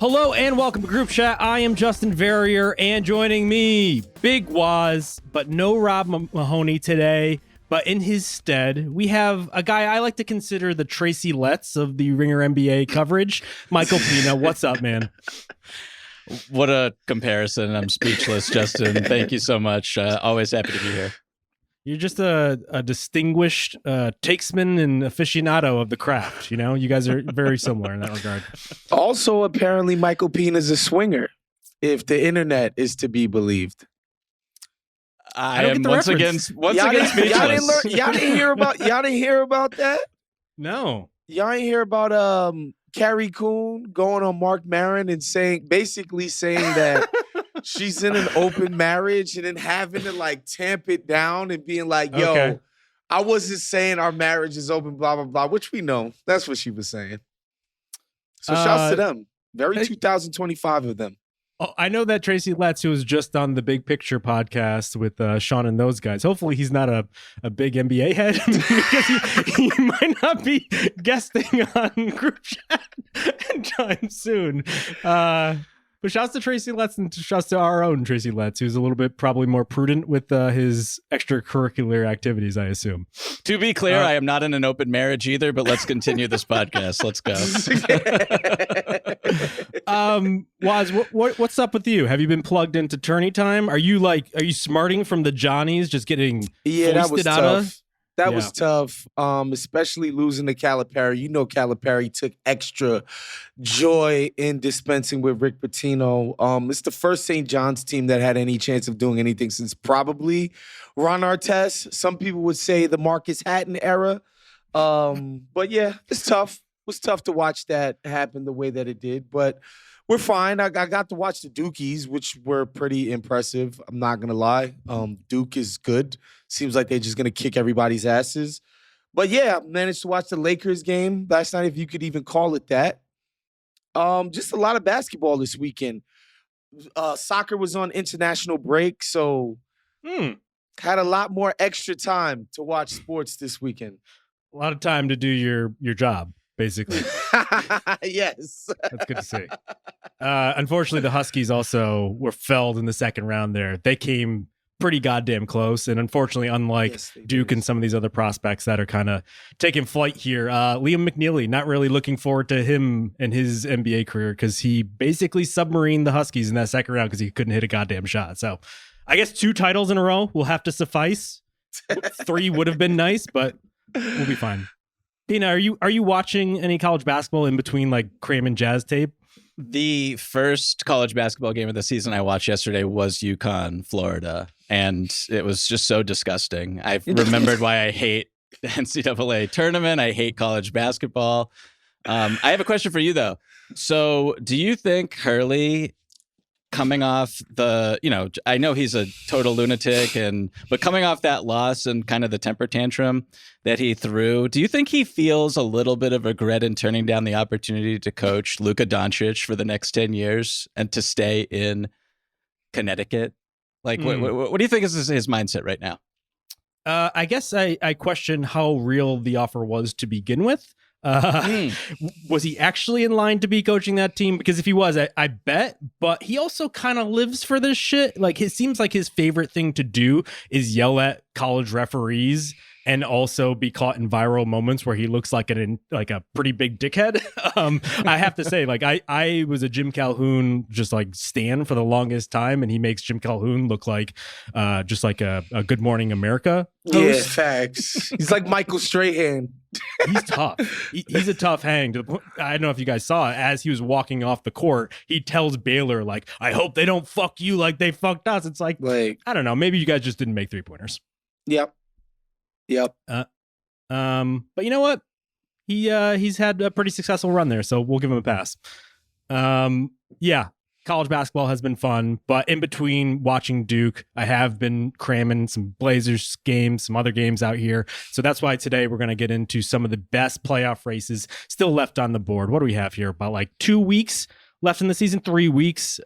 Hello and welcome to Group Chat. I am Justin Verrier, and joining me, Big Woz, but no Rob Mahoney today. But in his stead, we have a guy I like to consider the Tracy Letts of the Ringer NBA coverage, Michael Pina. What's up, man? What a comparison. I'm speechless, Justin. Thank you so much. Always happy to be here. You're just a distinguished takesman and aficionado of the craft. You know, you guys are very similar in that regard. Also, apparently, Michael Pina's a swinger, if the internet is to be believed. I am once again speechless. Y'all didn't hear about that? No. Y'all didn't hear about Carrie Coon going on Mark Maron and basically saying that she's in an open marriage and then having to like tamp it down and being like, yo, okay, I wasn't saying our marriage is open, blah, blah, blah, which we know. That's what she was saying. So shouts to them. Very 2025 of them. Oh, I know that Tracy Letts, who was just on the Big Picture podcast with Sean and those guys. Hopefully he's not a big NBA head because he might not be guesting on Group Chat anytime soon. But shouts to Tracy Letts and shouts to our own Tracy Letts, who's a little bit probably more prudent with his extracurricular activities, I assume. To be clear, I am not in an open marriage either, but let's continue this podcast. Let's go. Woz, what's up with you? Have you been plugged into tourney time? Are you smarting from the Johnnies, just getting that was out tough. of? That was tough, especially losing to Calipari. You know Calipari took extra joy in dispensing with Rick Pitino. It's the first St. John's team that had any chance of doing anything since probably Ron Artest. Some people would say the Marcus Hatton era. But yeah, it's tough. It was tough to watch that happen the way that it did. But we're fine. I got to watch the Dukies, which were pretty impressive. I'm not going to lie. Duke is good. Seems like they're just going to kick everybody's asses. But yeah, I managed to watch the Lakers game last night, if you could even call it that. Just a lot of basketball this weekend. Soccer was on international break, so had a lot more extra time to watch sports this weekend. A lot of time to do your job, basically. Yes. That's good to see. Unfortunately, the Huskies also were felled in the second round there. They came pretty goddamn close. And unfortunately, unlike Duke and some of these other prospects that are kind of taking flight here, Liam McNeely, not really looking forward to him and his NBA career because he basically submarined the Huskies in that second round because he couldn't hit a goddamn shot. So I guess 2 titles in a row will have to suffice. 3 would have been nice, but we'll be fine. Pina, are you watching any college basketball in between like cramming jazz tape? The first college basketball game of the season I watched yesterday was UConn, Florida, and it was just so disgusting. I remembered why I hate the NCAA tournament. I hate college basketball. I have a question for you, though. So do you think Hurley, coming off I know he's a total lunatic, but coming off that loss and kind of the temper tantrum that he threw, do you think he feels a little bit of regret in turning down the opportunity to coach Luka Doncic for the next 10 years and to stay in Connecticut? Like, what do you think is his mindset right now? I guess I question how real the offer was to begin with. Was he actually in line to be coaching that team? Because if he was, I bet. But he also kind of lives for this shit. Like, it seems like his favorite thing to do is yell at college referees and also be caught in viral moments where he looks like a pretty big dickhead. I have to say, like, I was a Jim Calhoun just like stan for the longest time, and he makes Jim Calhoun look like just like a Good Morning America host. Yeah, facts. He's like Michael Strahan. He's tough. He's a tough hang. I don't know if you guys saw it. As he was walking off the court, he tells Baylor, like, I hope they don't fuck you like they fucked us. It's like I don't know. Maybe you guys just didn't make 3-pointers. Yep. But you know what? He's had a pretty successful run there, so we'll give him a pass. Yeah. College basketball has been fun, but in between watching Duke, I have been cramming some Blazers games, some other games out here. So that's why today we're going to get into some of the best playoff races still left on the board. What do we have here? About like 2 weeks left in the season, 3 weeks.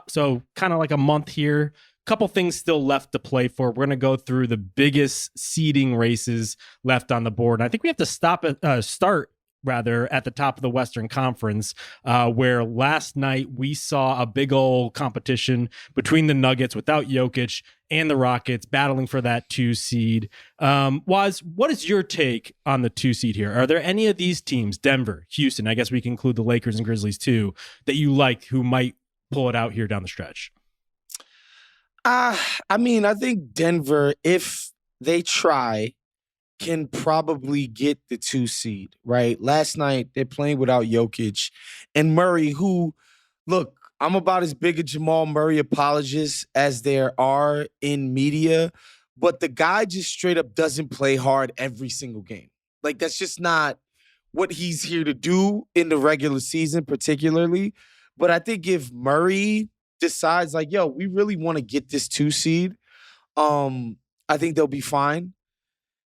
So kind of like a month here. Couple things still left to play for. We're going to go through the biggest seeding races left on the board. And I think we have to start rather at the top of the Western Conference, where last night we saw a big old competition between the Nuggets without Jokic and the Rockets battling for that 2 seed. Woz, what is your take on the 2 seed here? Are there any of these teams, Denver, Houston, I guess we can include the Lakers and Grizzlies too, that you like who might pull it out here down the stretch? I think Denver, if they try, can probably get the 2 seed, right? Last night, they're playing without Jokic and Murray, who, look, I'm about as big a Jamal Murray apologist as there are in media, but the guy just straight up doesn't play hard every single game. Like, that's just not what he's here to do in the regular season, particularly. But I think if Murray decides, like, yo, we really want to get this 2 seed, I think they'll be fine.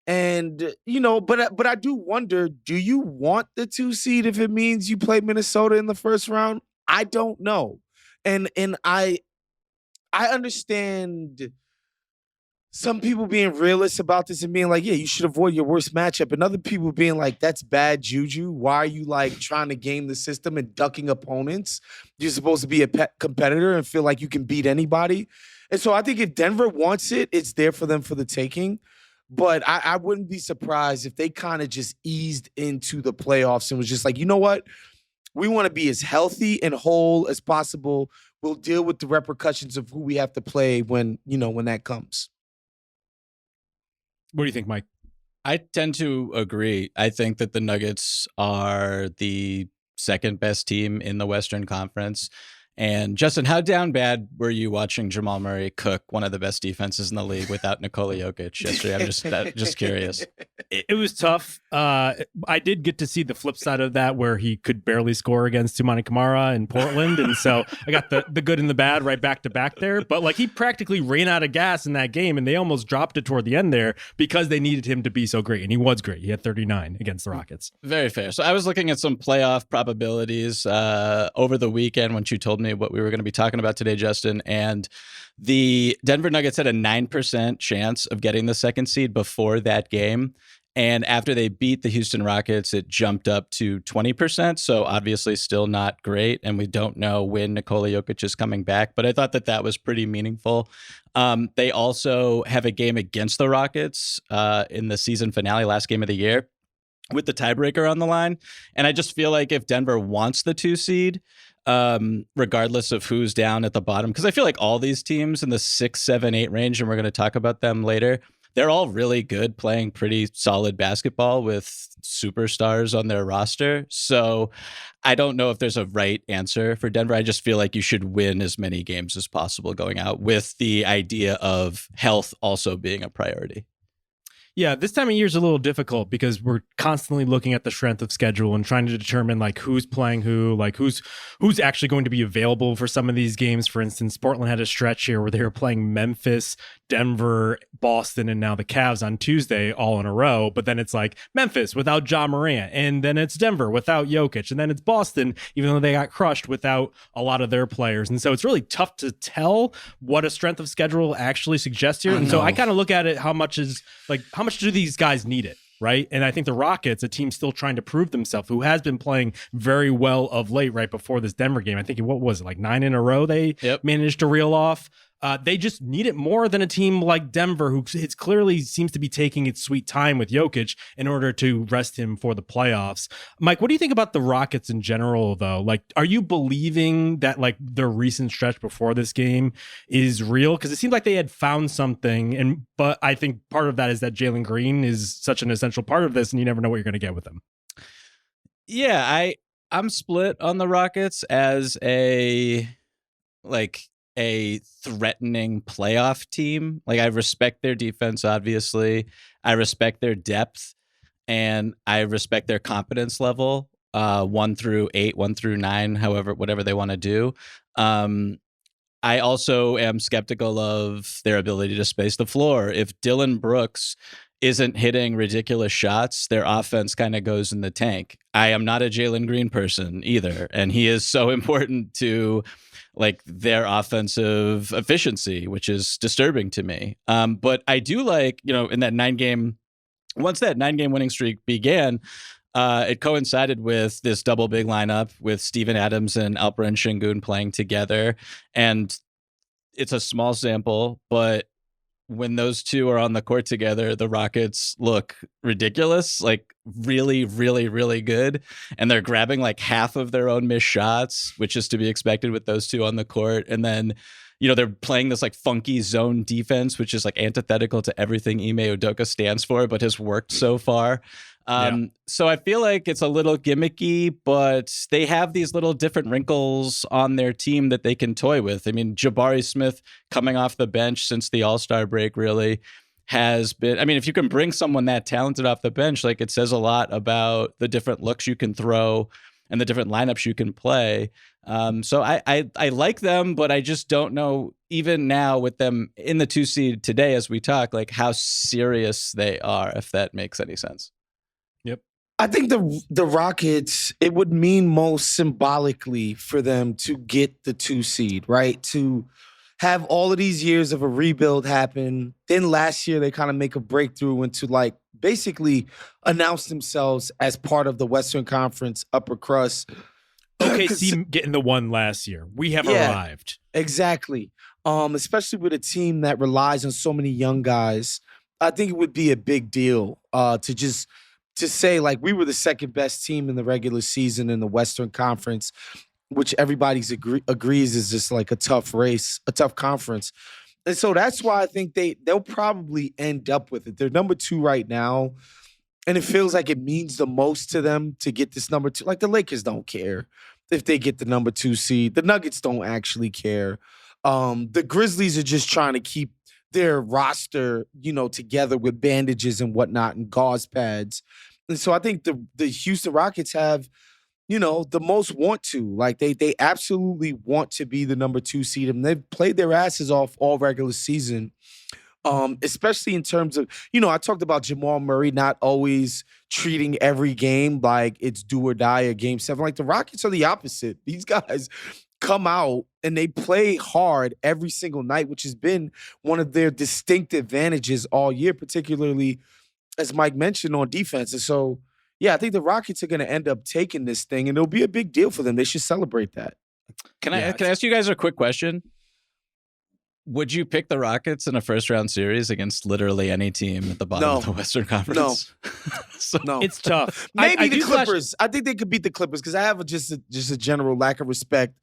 And, but I do wonder, do you want the 2 seed if it means you play Minnesota in the first round? I don't know. And I understand some people being realists about this and being like, yeah, you should avoid your worst matchup. And other people being like, that's bad juju. Why are you like trying to game the system and ducking opponents? You're supposed to be a competitor and feel like you can beat anybody. And so I think if Denver wants it, it's there for them for the taking. But I wouldn't be surprised if they kind of just eased into the playoffs and was just like, you know what? We want to be as healthy and whole as possible. We'll deal with the repercussions of who we have to play when that comes. What do you think, Mike? I tend to agree. I think that the Nuggets are the second best team in the Western Conference. And Justin, how down bad were you watching Jamal Murray cook one of the best defenses in the league without Nikola Jokic yesterday? I'm just curious. It was tough. I did get to see the flip side of that where he could barely score against Toumani Camara in Portland. And so I got the good and the bad right back to back there. But like he practically ran out of gas in that game and they almost dropped it toward the end there because they needed him to be so great. And he was great. He had 39 against the Rockets. Very fair. So I was looking at some playoff probabilities over the weekend when you told me what we were going to be talking about today, Justin, and the Denver Nuggets had a 9% chance of getting the second seed before that game. And after they beat the Houston Rockets, it jumped up to 20%. So obviously still not great. And we don't know when Nikola Jokic is coming back, but I thought that was pretty meaningful. They also have a game against the Rockets in the season finale, last game of the year, with the tiebreaker on the line. And I just feel like if Denver wants the 2 seed, regardless of who's down at the bottom, because I feel like all these teams in the 6, 7, 8 range, and we're going to talk about them later, they're all really good, playing pretty solid basketball with superstars on their roster. So I don't know if there's a right answer for Denver. I just feel like you should win as many games as possible going out, with the idea of health also being a priority. Yeah, this time of year is a little difficult because we're constantly looking at the strength of schedule and trying to determine like who's playing who, like who's actually going to be available for some of these games. For instance, Portland had a stretch here where they were playing Memphis, Denver, Boston, and now the Cavs on Tuesday all in a row. But then it's like Memphis without Ja Morant, and then it's Denver without Jokic, and then it's Boston, even though they got crushed without a lot of their players. And so it's really tough to tell what a strength of schedule actually suggests here. And so I kind of look at it, how much do these guys need it, right? And I think the Rockets, a team still trying to prove themselves, who has been playing very well of late, right before this Denver game. I think, what was it, like 9 in a row they managed to reel off? They just need it more than a team like Denver, who it's clearly seems to be taking its sweet time with Jokic in order to rest him for the playoffs. Mike, what do you think about the Rockets in general, though? Like, are you believing that like their recent stretch before this game is real? Because it seemed like they had found something, but I think part of that is that Jalen Green is such an essential part of this, and you never know what you're going to get with him. Yeah, I'm split on the Rockets as a threatening playoff team. Like, I respect their defense, obviously. I respect their depth, and I respect their competence level, 1 through 8, 1 through 9, whatever they want to do. I also am skeptical of their ability to space the floor. If Dylan Brooks isn't hitting ridiculous shots, their offense kind of goes in the tank. I am not a Jalen Green person either, and he is so important to like their offensive efficiency, which is disturbing to me. But I do like, in that 9-game, once that 9-game winning streak began, it coincided with this double big lineup with Steven Adams and Alperen Şengün playing together. And it's a small sample, but when those two are on the court together, the Rockets look ridiculous, like really, really, really good. And they're grabbing like half of their own missed shots, which is to be expected with those two on the court. And then, they're playing this like funky zone defense, which is like antithetical to everything Ime Udoka stands for, but has worked so far. So I feel like it's a little gimmicky, but they have these little different wrinkles on their team that they can toy with. I mean, Jabari Smith coming off the bench since the All-Star break really has been, I mean, if you can bring someone that talented off the bench, like it says a lot about the different looks you can throw and the different lineups you can play. So I like them, but I just don't know, even now with them in the 2 seed today as we talk, like how serious they are, if that makes any sense. Yep. I think the Rockets, it would mean most symbolically for them to get the 2 seed, right? To have all of these years of a rebuild happen. Then last year, they kind of make a breakthrough into like basically announce themselves as part of the Western Conference upper crust. OKC getting the 1 last year. We have arrived. Exactly. Especially with a team that relies on so many young guys. I think it would be a big deal to say, like, we were the second best team in the regular season in the Western Conference, which everybody agrees is just like a tough race, a tough conference. And so that's why I think they'll probably end up with it. They're number 2 right now, and it feels like it means the most to them to get this number 2. Like, the Lakers don't care if they get the number 2 seed. The Nuggets don't actually care. The Grizzlies are just trying to keep their roster, together with bandages and whatnot and gauze pads. And so I think the Houston Rockets have, the most want to. Like, they absolutely want to be the number 2 seed. And they've played their asses off all regular season, especially in terms of, I talked about Jamal Murray not always treating every game like it's do or die or game 7. Like, the Rockets are the opposite. These guys come out and they play hard every single night, which has been one of their distinct advantages all year, particularly, as Mike mentioned, on defense. And so, yeah, I think the Rockets are going to end up taking this thing, and it'll be a big deal for them. They should celebrate that. Can I ask you guys a quick question? Would you pick the Rockets in a first-round series against literally any team at the bottom of the Western Conference? No. It's tough. Maybe the Clippers. I think they could beat the Clippers because I have just a general lack of respect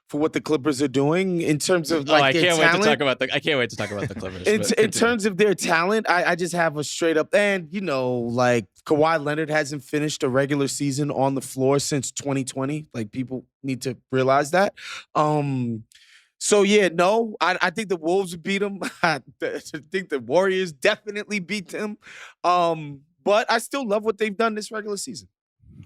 for what the Clippers are doing in terms of like their talent. I can't wait to talk about the Clippers. In terms of their talent, I just have a straight up, and like Kawhi Leonard hasn't finished a regular season on the floor since 2020. Like, people need to realize that. So yeah, no, I think the Wolves would beat them. I think the Warriors definitely beat them. But I still love what they've done this regular season.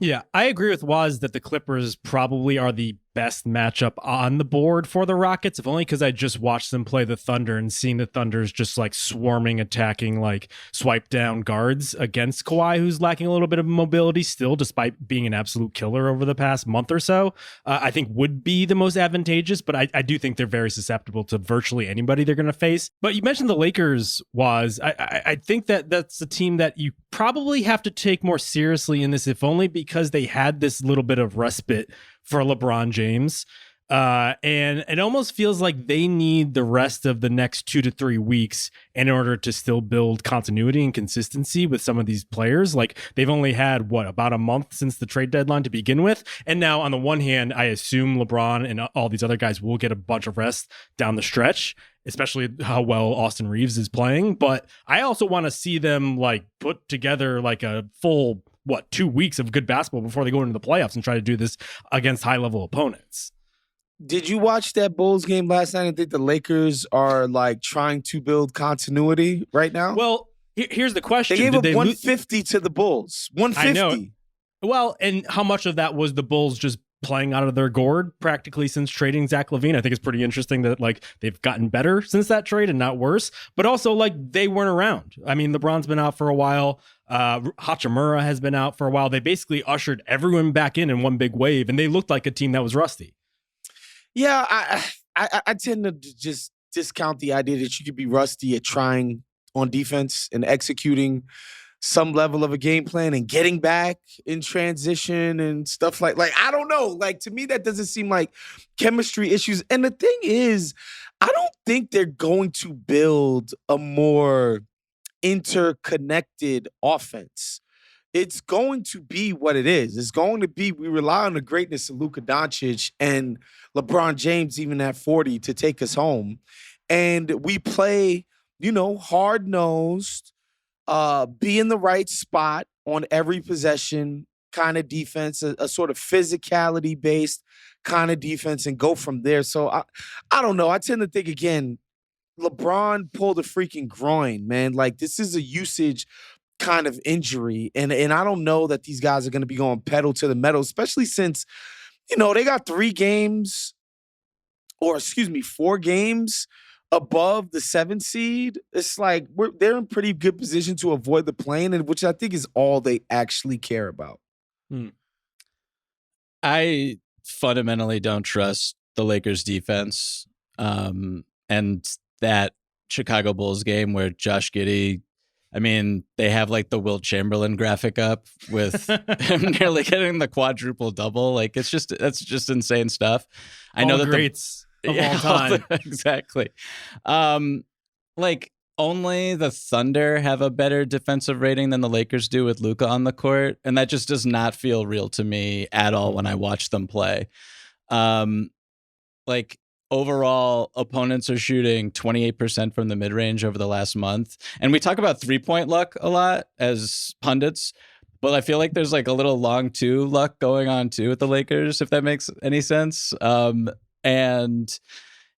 Yeah, I agree with Waz that the Clippers probably are the best matchup on the board for the Rockets, if only because I just watched them play the Thunder and seeing the Thunder's just like swarming, attacking, like swipe down guards against Kawhi, who's lacking a little bit of mobility still, despite being an absolute killer over the past month or so, I think would be the most advantageous. But I do think they're very susceptible to virtually anybody they're going to face. But you mentioned the Lakers, Waz. I think that's a team that you probably have to take more seriously in this, if only because they had this little bit of respite for LeBron James. And it almost feels like they need the rest of the next 2 to 3 weeks in order to still build continuity and consistency with some of these players. Like, they've only had, about a month since the trade deadline to begin with. And now, on the one hand, I assume LeBron and all these other guys will get a bunch of rest down the stretch, especially how well Austin Reeves is playing. But I also want to see them like put together like a full 2 weeks of good basketball before they go into the playoffs and try to do this against high-level opponents. Did you watch that Bulls game last night? I think the Lakers are like trying to build continuity right now. Well, here's the question. They gave up 150 to the Bulls. 150. I know. Well, and how much of that was the Bulls just playing out of their gourd practically since trading Zach LaVine? I think it's pretty interesting that like they've gotten better since that trade and not worse, but also like they weren't around. I mean, LeBron's been out for a while. Hachimura has been out for a while. They basically ushered everyone back in one big wave, and they looked like a team that was rusty. Yeah, I tend to just discount the idea that you could be rusty at trying on defense and executing some level of a game plan and getting back in transition and stuff like I don't know. Like, to me, that doesn't seem like chemistry issues. And the thing is, I don't think they're going to build a more interconnected offense. It's going to be what it is. It's going to be, we rely on the greatness of Luka Doncic and LeBron James, even at 40, to take us home. And we play, hard-nosed, be in the right spot on every possession kind of defense, a sort of physicality-based kind of defense, and go from there. So I don't know. I tend to think, again, LeBron pulled a freaking groin, man. Like, this is a usage kind of injury. And I don't know that these guys are going to be going pedal to the metal, especially since, they got 4 games above the 7 seed. It's like they're in pretty good position to avoid the play-in, and which I think is all they actually care about. I fundamentally don't trust the Lakers defense. And that Chicago Bulls game where Josh Giddey, they have like the Wilt Chamberlain graphic up with him nearly getting the quadruple double. Like, that's just insane stuff. I know that greats of all time. Exactly. Like, only the Thunder have a better defensive rating than the Lakers do with Luka on the court. And that just does not feel real to me at all when I watch them play. Like, overall, opponents are shooting 28% from the mid-range over the last month. And we talk about three-point luck a lot as pundits, but I feel like there's like a little long two luck going on too with the Lakers, if that makes any sense. And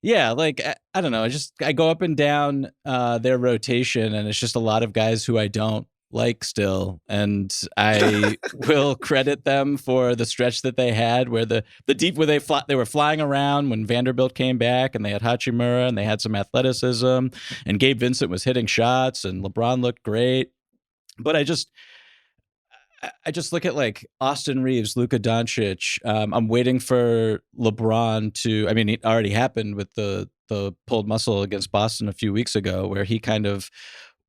yeah, like, I don't know. I go up and down their rotation, and it's just a lot of guys who I don't like still. And I will credit them for the stretch that they had where the deep where they were flying around when Vanderbilt came back, and they had Hachimura and they had some athleticism, and Gabe Vincent was hitting shots, and LeBron looked great. But I just look at like Austin Reeves, Luka Doncic. I'm waiting for LeBron to, it already happened with the pulled muscle against Boston a few weeks ago, where he kind of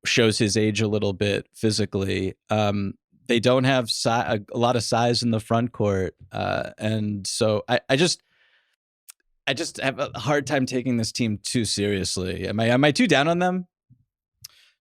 shows his age a little bit physically. They don't have a lot of size in the front court. And so I just have a hard time taking this team too seriously. Am I too down on them?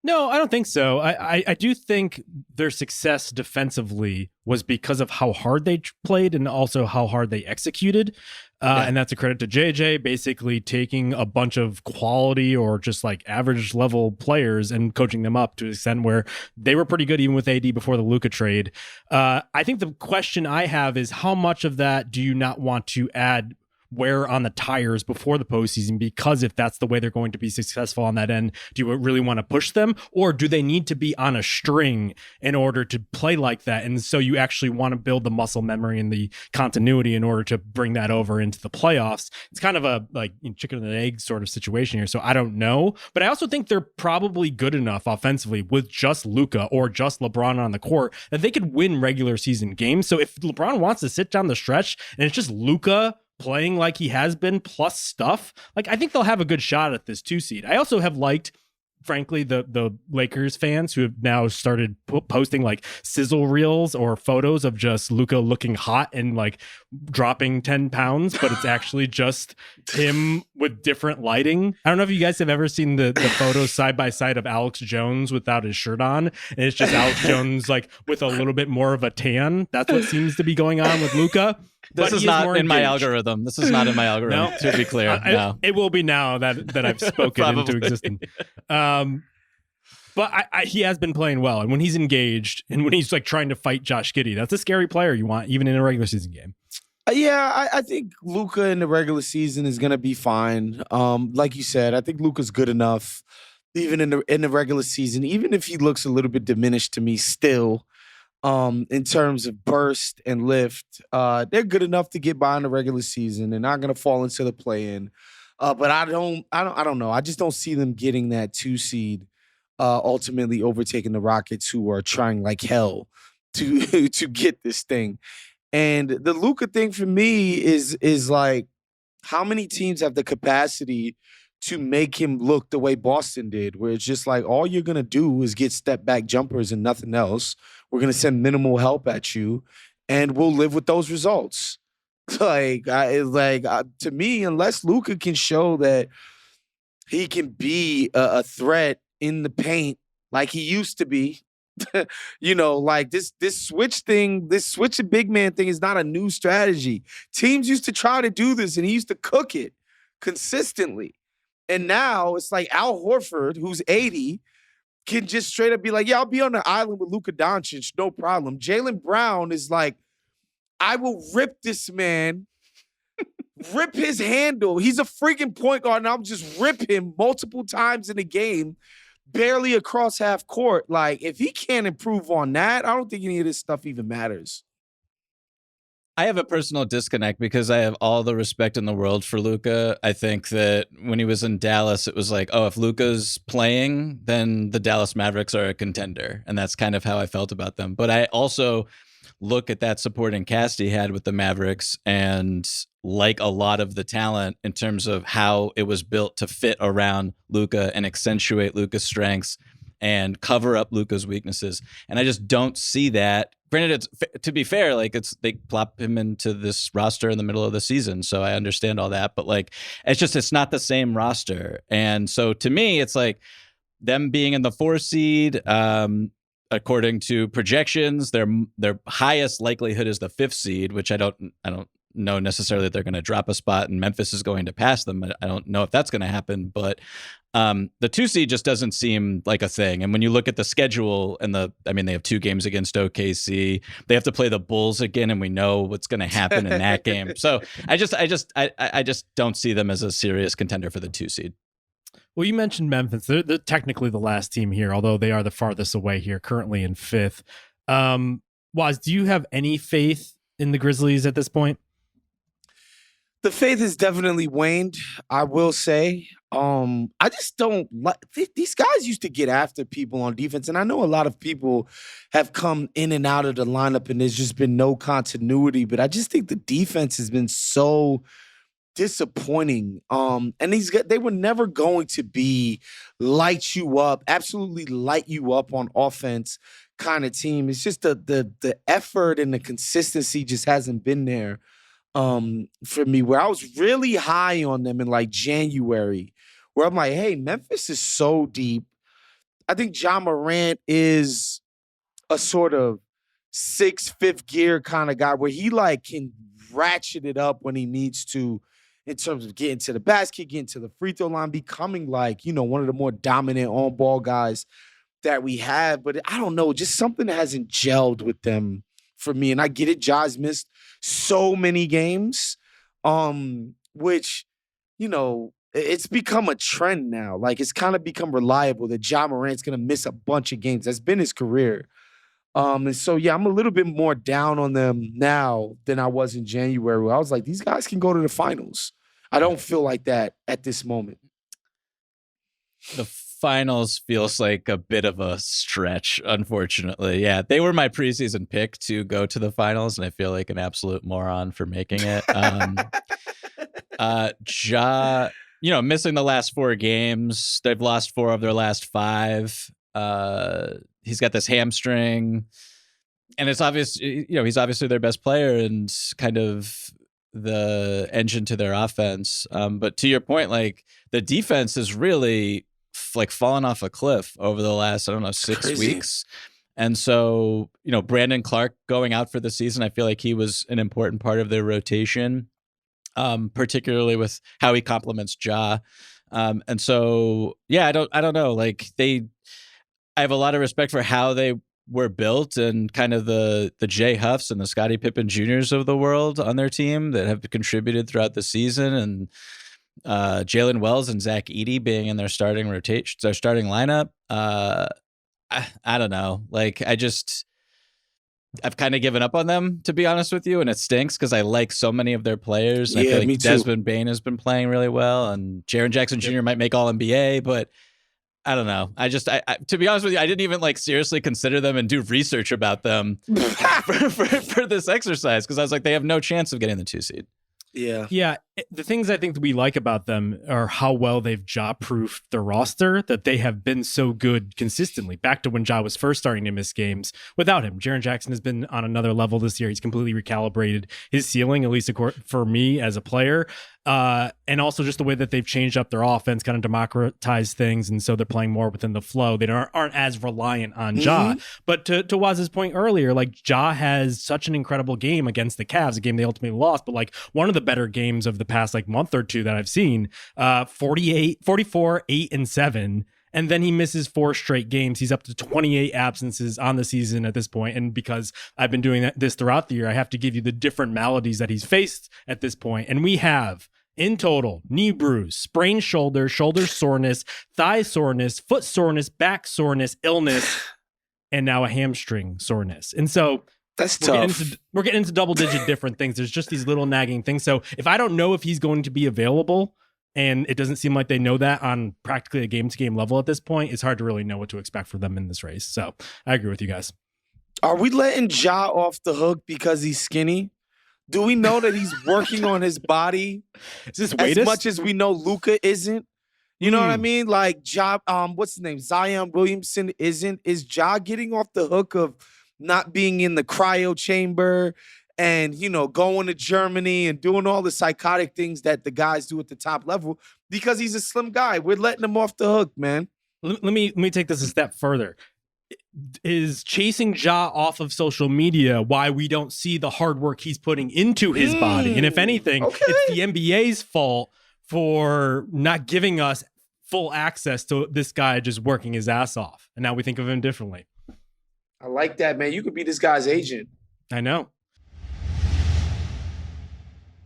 No, I don't think so. I do think their success defensively was because of how hard they played and also how hard they executed. And that's a credit to JJ basically taking a bunch of quality or just like average level players and coaching them up to the extent where they were pretty good even with AD before the Luka trade. I think the question I have is, how much of that do you not want to add wear on the tires before the postseason? Because if that's the way they're going to be successful on that end, do you really want to push them, or do they need to be on a string in order to play like that? And so you actually want to build the muscle memory and the continuity in order to bring that over into the playoffs. It's kind of a like chicken and egg sort of situation here. So I don't know, but I also think they're probably good enough offensively with just Luka or just LeBron on the court that they could win regular season games. So if LeBron wants to sit down the stretch and it's just Luka playing like he has been plus stuff, like, I think they'll have a good shot at this 2 seed. I also have liked, frankly, the Lakers fans who have now started posting like sizzle reels or photos of just Luka looking hot and like dropping 10 pounds, but it's actually just him with different lighting. I don't know if you guys have ever seen the photos side by side of Alex Jones without his shirt on, and it's just Alex Jones like with a little bit more of a tan. That's what seems to be going on with Luka. This is not in my algorithm. This is not in my algorithm, to be clear. No. It will be now that I've spoken into existence. But he has been playing well. And when he's engaged and when he's like trying to fight Josh Giddey, that's a scary player you want, even in a regular season game. I think Luka in the regular season is going to be fine. Like you said, I think Luka's good enough, even in the regular season, even if he looks a little bit diminished to me still. In terms of burst and lift, they're good enough to get by in the regular season. They're not going to fall into the play-in. But I don't know. I just don't see them getting that 2 seed, ultimately overtaking the Rockets, who are trying like hell to get this thing. And the Luka thing for me is like, how many teams have the capacity to make him look the way Boston did, where it's just like all you're gonna do is get step back jumpers and nothing else. We're gonna send minimal help at you, and we'll live with those results. To me, unless Luka can show that he can be a threat in the paint like he used to be, this switch thing, this switch and big man thing is not a new strategy. Teams used to try to do this, and he used to cook it consistently. And now it's like Al Horford, who's 80, can just straight up be like, yeah, I'll be on the island with Luka Doncic, no problem. Jaylen Brown is like, I will rip this man, rip his handle. He's a freaking point guard, and I'll just rip him multiple times in a game, barely across half court. Like, if he can't improve on that, I don't think any of this stuff even matters. I have a personal disconnect because I have all the respect in the world for Luka. I think that when he was in Dallas, it was like, oh, if Luka's playing, then the Dallas Mavericks are a contender. And that's kind of how I felt about them. But I also look at that supporting cast he had with the Mavericks and like a lot of the talent in terms of how it was built to fit around Luka and accentuate Luka's strengths and cover up Luka's weaknesses. And I just don't see that. Granted, it's to be fair, like they plop him into this roster in the middle of the season, so I understand all that. But like, it's not the same roster, and so to me, it's like them being in the 4 seed. According to projections, their highest likelihood is the 5th seed, which I don't know necessarily that they're going to drop a spot and Memphis is going to pass them. I don't know if that's going to happen, but the 2 seed just doesn't seem like a thing. And when you look at the schedule and they have 2 games against OKC, they have to play the Bulls again, and we know what's going to happen in that game. So I just don't see them as a serious contender for the 2 seed. Well, you mentioned Memphis. They're technically the last team here, although they are the farthest away here, currently in 5th. Woz, do you have any faith in the Grizzlies at this point? The faith has definitely waned, I will say. I just don't like these guys used to get after people on defense, and I know a lot of people have come in and out of the lineup, and there's just been no continuity. But I just think the defense has been so disappointing. And they were never going to be light you up, absolutely light you up on offense kind of team. It's just the effort and the consistency just hasn't been there for me, where I was really high on them in like January, where I'm like, hey, Memphis is so deep. I think Ja Morant is a sort of 5th gear kind of guy where he like can ratchet it up when he needs to, in terms of getting to the basket, getting to the free throw line, becoming like, one of the more dominant on-ball guys that we have. But I don't know, just something that hasn't gelled with them for me. And I get it, Ja's missed so many games, which, it's become a trend now. Like, it's kind of become reliable that Ja Morant's going to miss a bunch of games. That's been his career. And so, yeah, I'm a little bit more down on them now than I was in January, where I was like, these guys can go to the finals. I don't feel like that at this moment. The finals feels like a bit of a stretch, unfortunately. Yeah, they were my preseason pick to go to the finals, and I feel like an absolute moron for making it. Ja, missing the last 4 games. They've lost 4 of their last 5. He's got this hamstring, and it's obvious, he's obviously their best player and kind of the engine to their offense. But to your point, like, the defense is really like fallen off a cliff over the last, 6 weeks. And so, Brandon Clark going out for the season, I feel like he was an important part of their rotation, particularly with how he complements Ja. And so, yeah, I don't know. Like, I have a lot of respect for how they were built and kind of the Jay Huffs and the Scottie Pippen Juniors of the world on their team that have contributed throughout the season, and Jalen Wells and Zach Edey being in their starting rotation, their starting lineup. I don't know. Like, I've kind of given up on them, to be honest with you, and it stinks because I like so many of their players. And I feel like Desmond Bane has been playing really well, and Jaren Jackson Jr. might make All NBA, but I don't know. I to be honest with you, I didn't even like seriously consider them and do research about them for this exercise, because I was like, they have no chance of getting the 2 seed. Yeah. the things I think that we like about them are how well they've Ja-proofed the roster, that they have been so good consistently. Back to when Ja was first starting to miss games without him. Jaren Jackson has been on another level this year. He's completely recalibrated his ceiling, at least for me as a player. And also just the way that they've changed up their offense, kind of democratized things, and so they're playing more within the flow. They aren't as reliant on Ja. But to Waz's point earlier, like Ja has such an incredible game against the Cavs, a game they ultimately lost, but like one of the better games of the past like month or two that I've seen. 44, 8, and 7. And then he misses 4 straight games. He's up to 28 absences on the season at this point. And because I've been doing this throughout the year, I have to give you the different maladies that he's faced at this point. And we have, in total, knee bruise, sprained shoulder soreness, thigh soreness, foot soreness, back soreness, illness, and now a hamstring soreness. And so that's tough. We're getting into double-digit different things. There's just these little nagging things. So if I don't know if he's going to be available, and it doesn't seem like they know that on practically a game-to-game level at this point, it's hard to really know what to expect for them in this race. So I agree with you guys. Are we letting Ja off the hook because he's skinny? Do we know that he's working on his body as much as we know Luka isn't? You know what I mean? Like Ja, what's his name? Zion Williamson isn't. Is Ja getting off the hook of not being in the cryo chamber and, you know, going to Germany and doing all the psychotic things that the guys do at the top level because he's a slim guy? We're letting him off the hook, man. Let me take this a step further. Is chasing Ja off of social media why we don't see the hard work he's putting into his body? And if anything, it's the NBA's fault for not giving us full access to this guy just working his ass off. And now we think of him differently. I like that, man. You could be this guy's agent. I know.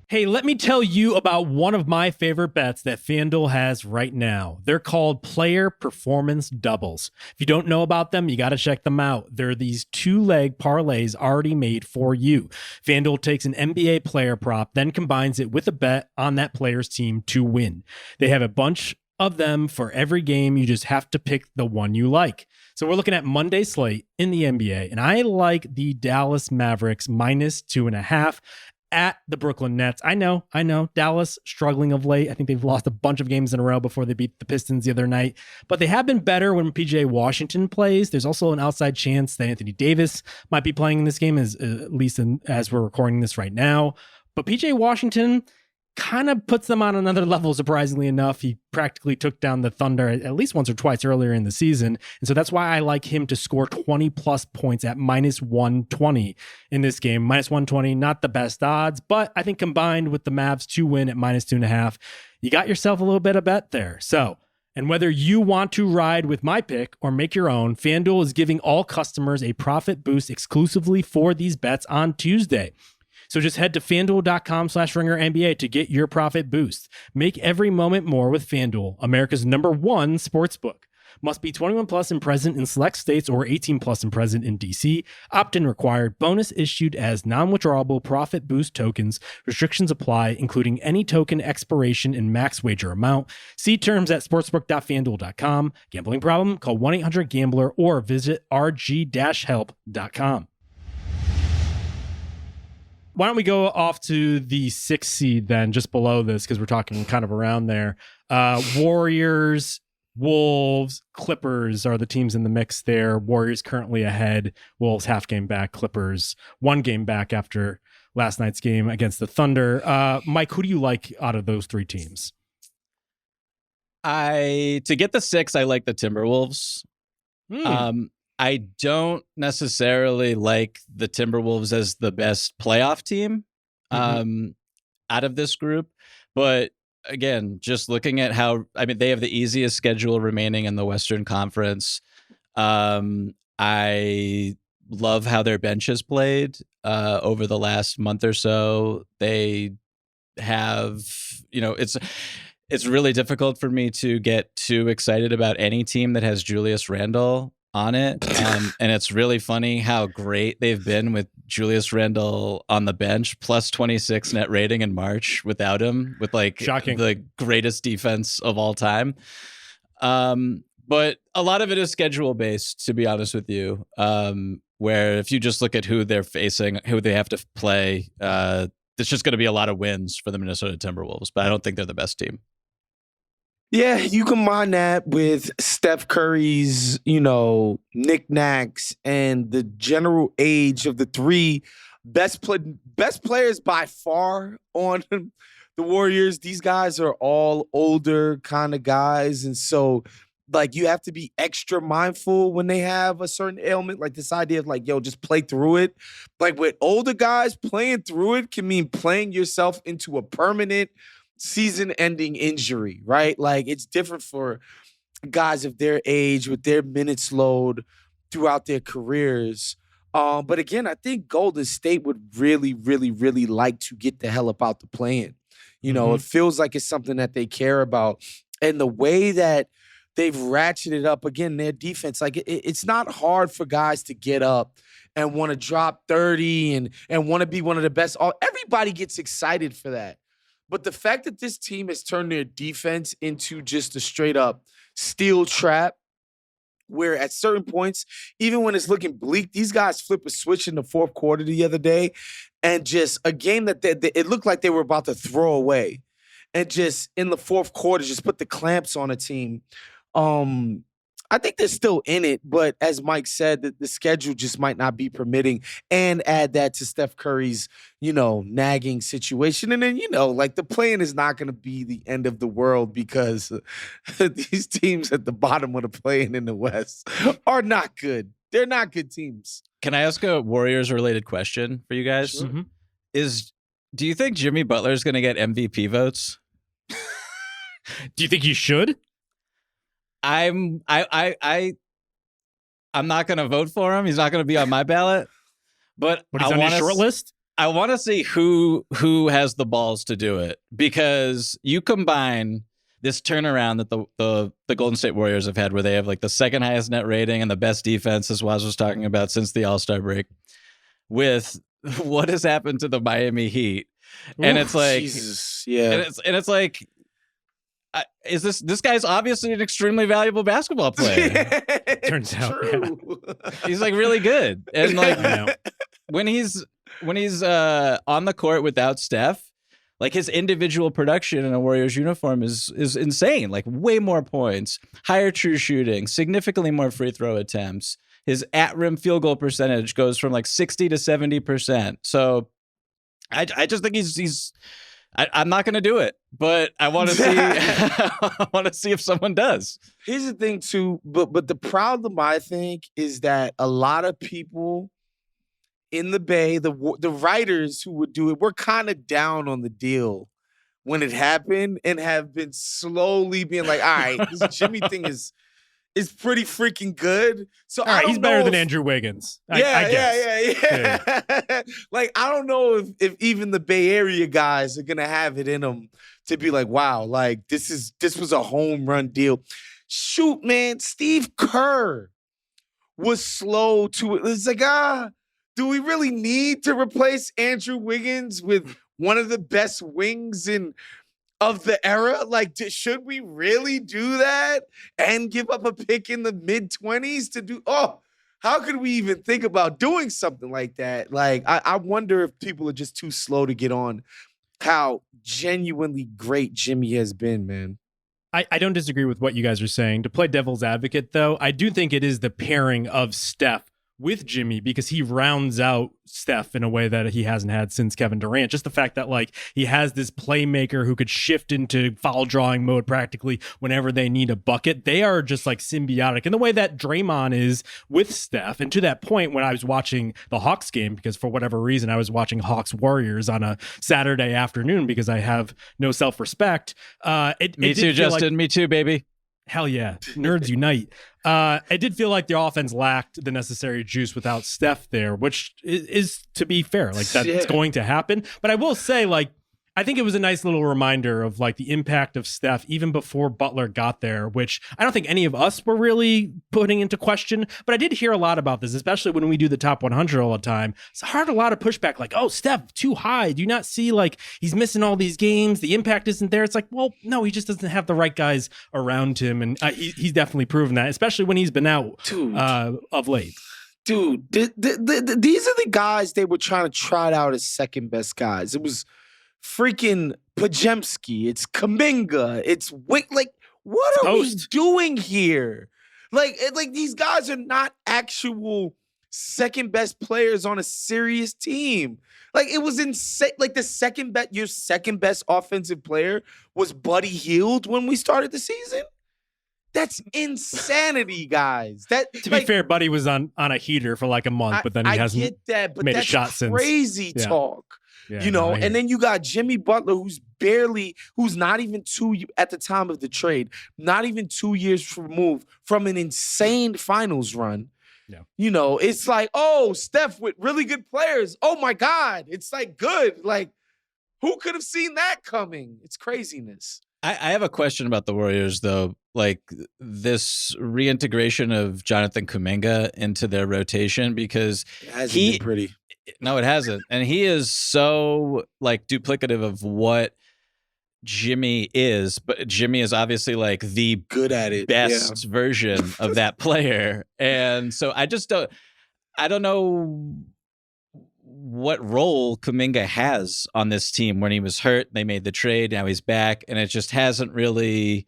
Hey, let me tell you about one of my favorite bets that FanDuel has right now. They're called Player Performance Doubles. If you don't know about them, you got to check them out. They're these 2-leg parlays already made for you. FanDuel takes an NBA player prop, then combines it with a bet on that player's team to win. They have a bunch of them for every game. You just have to pick the one you like. So we're looking at Monday slate in the NBA, and I like the Dallas Mavericks -2.5 at the Brooklyn Nets. I know, Dallas struggling of late. I think they've lost a bunch of games in a row before they beat the Pistons the other night, but they have been better when PJ Washington plays. There's also an outside chance that Anthony Davis might be playing in this game, as we're recording this right now. But PJ Washington kind of puts them on another level, surprisingly enough. He practically took down the Thunder at least once or twice earlier in the season. And so that's why I like him to score 20 plus points at -120 in this game. -120, not the best odds, but I think combined with the Mavs to win at -2.5, you got yourself a little bit of bet there. So, and whether you want to ride with my pick or make your own, FanDuel is giving all customers a profit boost exclusively for these bets on Tuesday. So just head to FanDuel.com/RingerNBA to get your profit boost. Make every moment more with FanDuel, America's #1 sportsbook. Must be 21 plus and present in select states or 18 plus and present in DC. Opt-in required. Bonus issued as non-withdrawable profit boost tokens. Restrictions apply, including any token expiration and max wager amount. See terms at sportsbook.fanduel.com. Gambling problem? Call 1-800-GAMBLER or visit rg-help.com. Why don't we go off to the 6th seed then, just below this, because we're talking kind of around there. Warriors, Wolves, Clippers are the teams in the mix there. Warriors currently ahead. Wolves half game back. Clippers 1 game back after last night's game against the Thunder. Mike, who do you like out of those 3 teams? To get the 6, I like the Timberwolves. I don't necessarily like the Timberwolves as the best playoff team out of this group. But again, just looking at they have the easiest schedule remaining in the Western Conference. I love how their bench has played over the last month or so. They have, it's really difficult for me to get too excited about any team that has Julius Randle on it. And it's really funny how great they've been with Julius Randle on the bench, plus 26 net rating in March without him, with Shocking. The greatest defense of all time. But a lot of it is schedule based, to be honest with you, where if you just look at who they're facing, who they have to play, the it's just going to be a lot of wins for the Minnesota Timberwolves, but I don't think they're the best team. Yeah, you combine that with Steph Curry's, knickknacks and the general age of the three best players by far on the Warriors. These guys are all older kind of guys. And so, you have to be extra mindful when they have a certain ailment, like this idea of just play through it. With older guys, playing through it can mean playing yourself into a permanent season-ending injury, right? It's different for guys of their age with their minutes load throughout their careers. But again, I think Golden State would really, really, really like to get the hell up out the play-in. It feels like it's something that they care about. And the way that they've ratcheted up, again, their defense, it's not hard for guys to get up and want to drop 30 and want to be one of the best. Everybody gets excited for that. But the fact that this team has turned their defense into just a straight-up steel trap, where at certain points, even when it's looking bleak, these guys flip a switch in the fourth quarter the other day, and just a game that it looked like they were about to throw away, and just in the fourth quarter, just put the clamps on a team. I think they're still in it, but as Mike said, the schedule just might not be permitting, and add that to Steph Curry's, nagging situation. And then, the play-in is not going to be the end of the world, because these teams at the bottom of the play-in in the West are not good. They're not good teams. Can I ask a Warriors-related question for you guys? Sure. Do you think Jimmy Butler is going to get MVP votes? Do you think he should? I'm not going to vote for him. He's not going to be on my ballot. But he's on your short list? I want to see who has the balls to do it, because you combine this turnaround that the Golden State Warriors have had, where they have the second highest net rating and the best defense, as Waz was talking about, since the All-Star break, with what has happened to the Miami Heat. And it's Jesus. Yeah. And it's like, is this guy's obviously an extremely valuable basketball player. Turns out, yeah. He's really good. And when he's on the court without Steph, his individual production in a Warriors uniform is insane. Way more points, higher true shooting, significantly more free throw attempts. His at-rim field goal percentage goes from 60 to 70%. So I just think he's I'm not going to do it, but I want to see. I want to see if someone does. Here's the thing, too. But the problem, I think, is that a lot of people in the Bay, the writers who would do it, were kind of down on the deal when it happened, and have been slowly being all right, this Jimmy thing is pretty freaking good. So all right, he's better than Andrew Wiggins. I guess. Yeah. I don't know if even the Bay Area guys are gonna have it in them to be wow, this was a home run deal. Shoot, man, Steve Kerr was slow to it. It's do we really need to replace Andrew Wiggins with one of the best wings of the era? Should we really do that and give up a pick in the mid-20s to do? How could we even think about doing something like that? I wonder if people are just too slow to get on how genuinely great Jimmy has been, man. I don't disagree with what you guys are saying. To play devil's advocate, though, I do think it is the pairing of Steph with Jimmy, because he rounds out Steph in a way that he hasn't had since Kevin Durant. Just the fact that he has this playmaker who could shift into foul drawing mode practically whenever they need a bucket. They are just symbiotic in the way that Draymond is with Steph. And to that point, when I was watching the Hawks game, because for whatever reason I was watching Hawks Warriors on a Saturday afternoon because I have no self-respect. Me too, Justin. Me too, baby. Hell yeah. Nerds unite. It did feel like the offense lacked the necessary juice without Steph there, which is to be fair. That's going to happen. But I will say, I think it was a nice little reminder of the impact of Steph even before Butler got there, which I don't think any of us were really putting into question. But I did hear a lot about this, especially when we do the top 100 all the time. It's hard, a lot of pushback, oh, Steph, too high. Do you not see he's missing all these games? The impact isn't there. It's well, no, he just doesn't have the right guys around him. And he's definitely proven that, especially when he's been out of late. Dude, these are the guys they were trying to trot out as second best guys. It was freaking Pajemski. It's Kuminga. It's Wick. Like, what are we doing here? Like these guys are not actual second best players on a serious team. Like, it was insane. Like, your second best offensive player was Buddy Hield when we started the season. That's insanity, guys. To be fair, Buddy was on a heater for like a month, but then he hasn't made a shot since. Crazy talk. Yeah, and then you got Jimmy Butler, who's not even at the time of the trade, not even 2 years removed from an insane finals run. Yeah. It's like, oh, Steph with really good players. Oh my God. It's like good. Like, who could have seen that coming? It's craziness. I have a question about the Warriors, though. Like, this reintegration of Jonathan Kuminga into their rotation, because it hasn't been pretty. No, it hasn't. And he is so, like, duplicative of what Jimmy is, but Jimmy is obviously like the good at it best version of that player. And so I don't know what role Kuminga has on this team. When he was hurt, they made the trade, now he's back, and it just hasn't really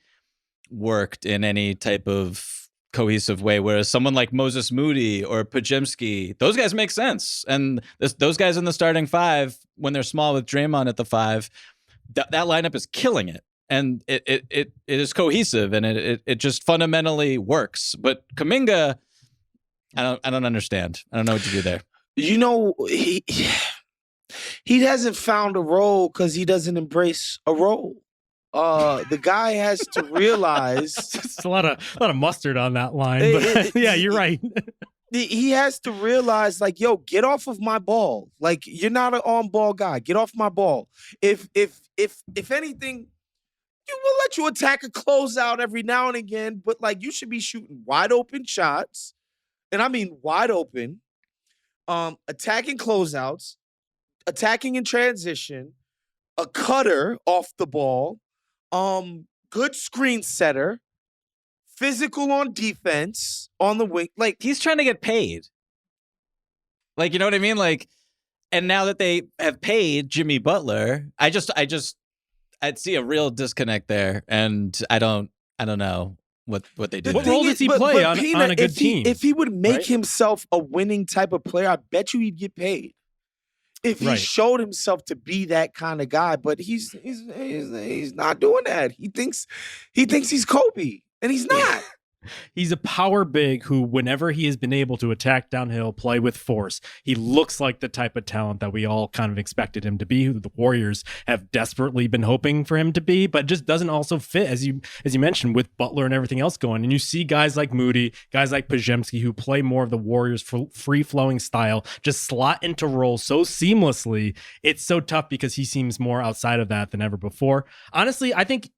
worked in any type of cohesive way. Whereas someone like Moses Moody or Pajemski, those guys make sense. And those guys in the starting five, when they're small with Draymond at the five, that lineup is killing it. And it is cohesive, and it just fundamentally works. But Kuminga, I don't understand. I don't know what to do there. He hasn't found a role because he doesn't embrace a role. The guy has to realize it's a lot of mustard on that line. But yeah, you're right. He has to realize, like, yo, get off of my ball. Like, you're not an on-ball guy. Get off my ball. If anything, we'll let you attack a closeout every now and again, but like, you should be shooting wide open shots, and I mean wide open. Attacking closeouts, attacking in transition, a cutter off the ball, good screen setter, physical on defense, on the wing. Like, he's trying to get paid. Like, you know what I mean? Like, and now that they have paid Jimmy Butler, I'd see a real disconnect there, and I don't know what they did. What role does he play on a good team? If he would make himself a winning type of player, I bet you he'd get paid. If he showed himself to be that kind of guy, but he's not doing that. He thinks he's Kobe, and he's not. He's a power big who, whenever he has been able to attack downhill, play with force, he looks like the type of talent that we all kind of expected him to be, who the Warriors have desperately been hoping for him to be, but just doesn't also fit, as you mentioned, with Butler and everything else going. And you see guys like Moody, guys like Pajemski, who play more of the Warriors' free-flowing style, just slot into roles so seamlessly. It's so tough because he seems more outside of that than ever before. Honestly, I think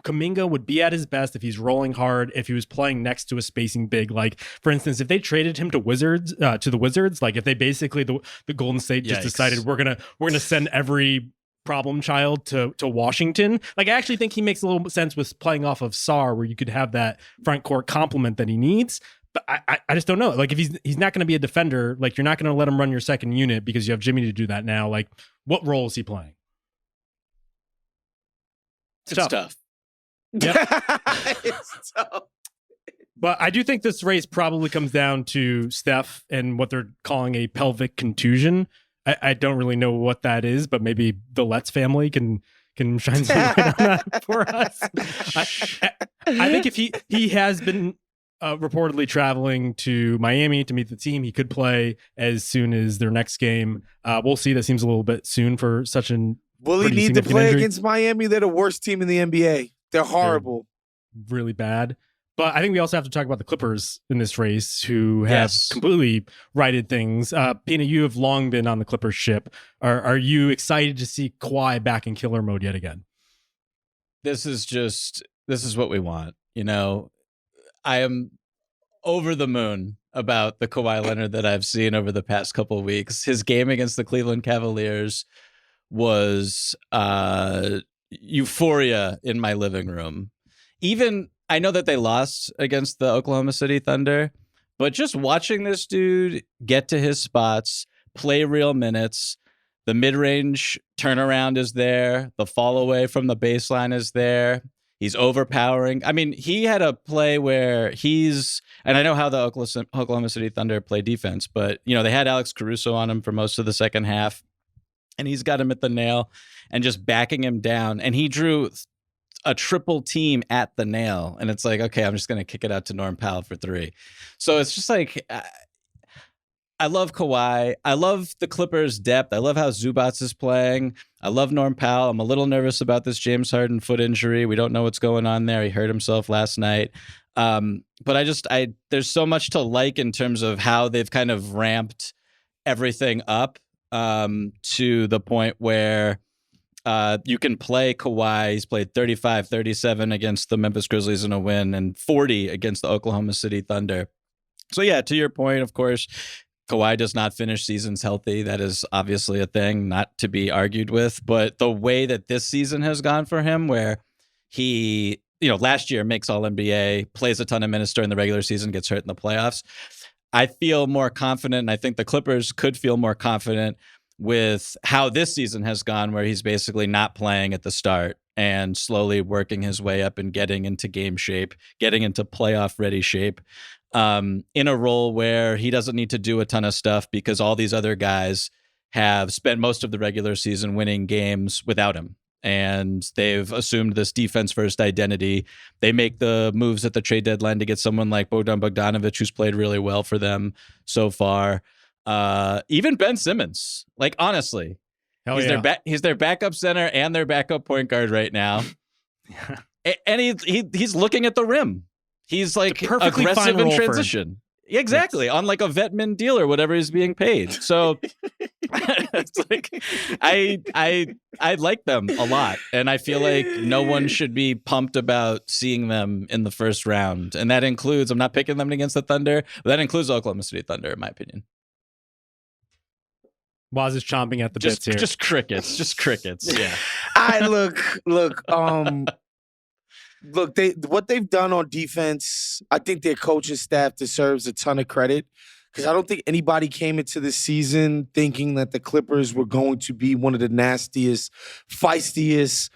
Kuminga would be at his best if he's rolling hard, if he was playing next to a spacing big. Like, for instance, if they traded him to the Wizards, like if they basically the Golden State just decided we're gonna send every problem child to Washington. Like, I actually think he makes a little sense with playing off of Sarr, where you could have that front court complement that he needs. But I just don't know. Like, if he's not going to be a defender, like, you're not going to let him run your second unit because you have Jimmy to do that now. Like, what role is he playing? It's tough. Yep. It's tough. But I do think this race probably comes down to Steph and what they're calling a pelvic contusion. I don't really know what that is, but maybe the Letts family can shine some light on that for us. I think if he has been reportedly traveling to Miami to meet the team, he could play as soon as their next game. We'll see. That seems a little bit soon for such an Will he need to play against Miami? They're the worst team in the NBA. They're horrible. They're really bad. But I think we also have to talk about the Clippers in this race, who have completely righted things. Pina, you have long been on the Clippers ship. Are you excited to see Kawhi back in killer mode yet again? This is what we want. You know, I am over the moon about the Kawhi Leonard that I've seen over the past couple of weeks. His game against the Cleveland Cavaliers was euphoria in my living room. Even I know that they lost against the Oklahoma City Thunder, But just watching this dude get to his spots, play real minutes, the mid-range turnaround is there, the fall away from the baseline is there. He's overpowering. I mean, he had a play where and I know how the Oklahoma City Thunder play defense, but, they had Alex Caruso on him for most of the second half, and he's got him at the nail and just backing him down. And he drew a triple team at the nail. And it's like, okay, I'm just going to kick it out to Norm Powell for 3. So it's just like, I love Kawhi. I love the Clippers' depth. I love how Zubats is playing. I love Norm Powell. I'm a little nervous about this James Harden foot injury. We don't know what's going on there. He hurt himself last night. But there's so much to like in terms of how they've kind of ramped everything up to the point where you can play Kawhi. He's played 35, 37 against the Memphis Grizzlies in a win and 40 against the Oklahoma City Thunder. So yeah, to your point, of course, Kawhi does not finish seasons healthy. That is obviously a thing not to be argued with. But the way that this season has gone for him, where he, last year makes All-NBA, plays a ton of minutes during the regular season, gets hurt in the playoffs, I feel more confident, and I think the Clippers could feel more confident with how this season has gone, where he's basically not playing at the start and slowly working his way up and getting into game shape, getting into playoff-ready shape. In a role where he doesn't need to do a ton of stuff because all these other guys have spent most of the regular season winning games without him. And they've assumed this defense first identity. They make the moves at the trade deadline to get someone like Bogdan Bogdanovic, who's played really well for them so far. Even Ben Simmons, like, honestly, he's their backup center and their backup point guard right now. And he's looking at the rim. He's like aggressive in transition. Exactly. Yes. On like a vet min deal or whatever he's being paid. So it's like, I like them a lot. And I feel like no one should be pumped about seeing them in the first round. And that includes, I'm not picking them against the Thunder, but that includes Oklahoma City Thunder, in my opinion. Waz is chomping at the bits here. Just crickets. Yeah. Look, what they've done on defense, I think their coaching staff deserves a ton of credit, because I don't think anybody came into this season thinking that the Clippers were going to be one of the nastiest, feistiest,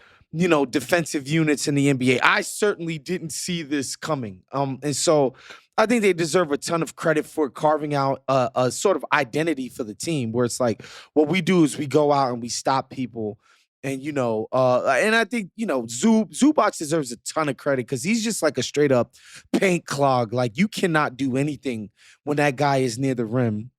defensive units in the NBA. I certainly didn't see this coming. And so I think they deserve a ton of credit for carving out a sort of identity for the team, where it's like, what we do is we go out and we stop people. And, and I think, Zubac deserves a ton of credit, because he's just like a straight up paint clog. Like, you cannot do anything when that guy is near the rim.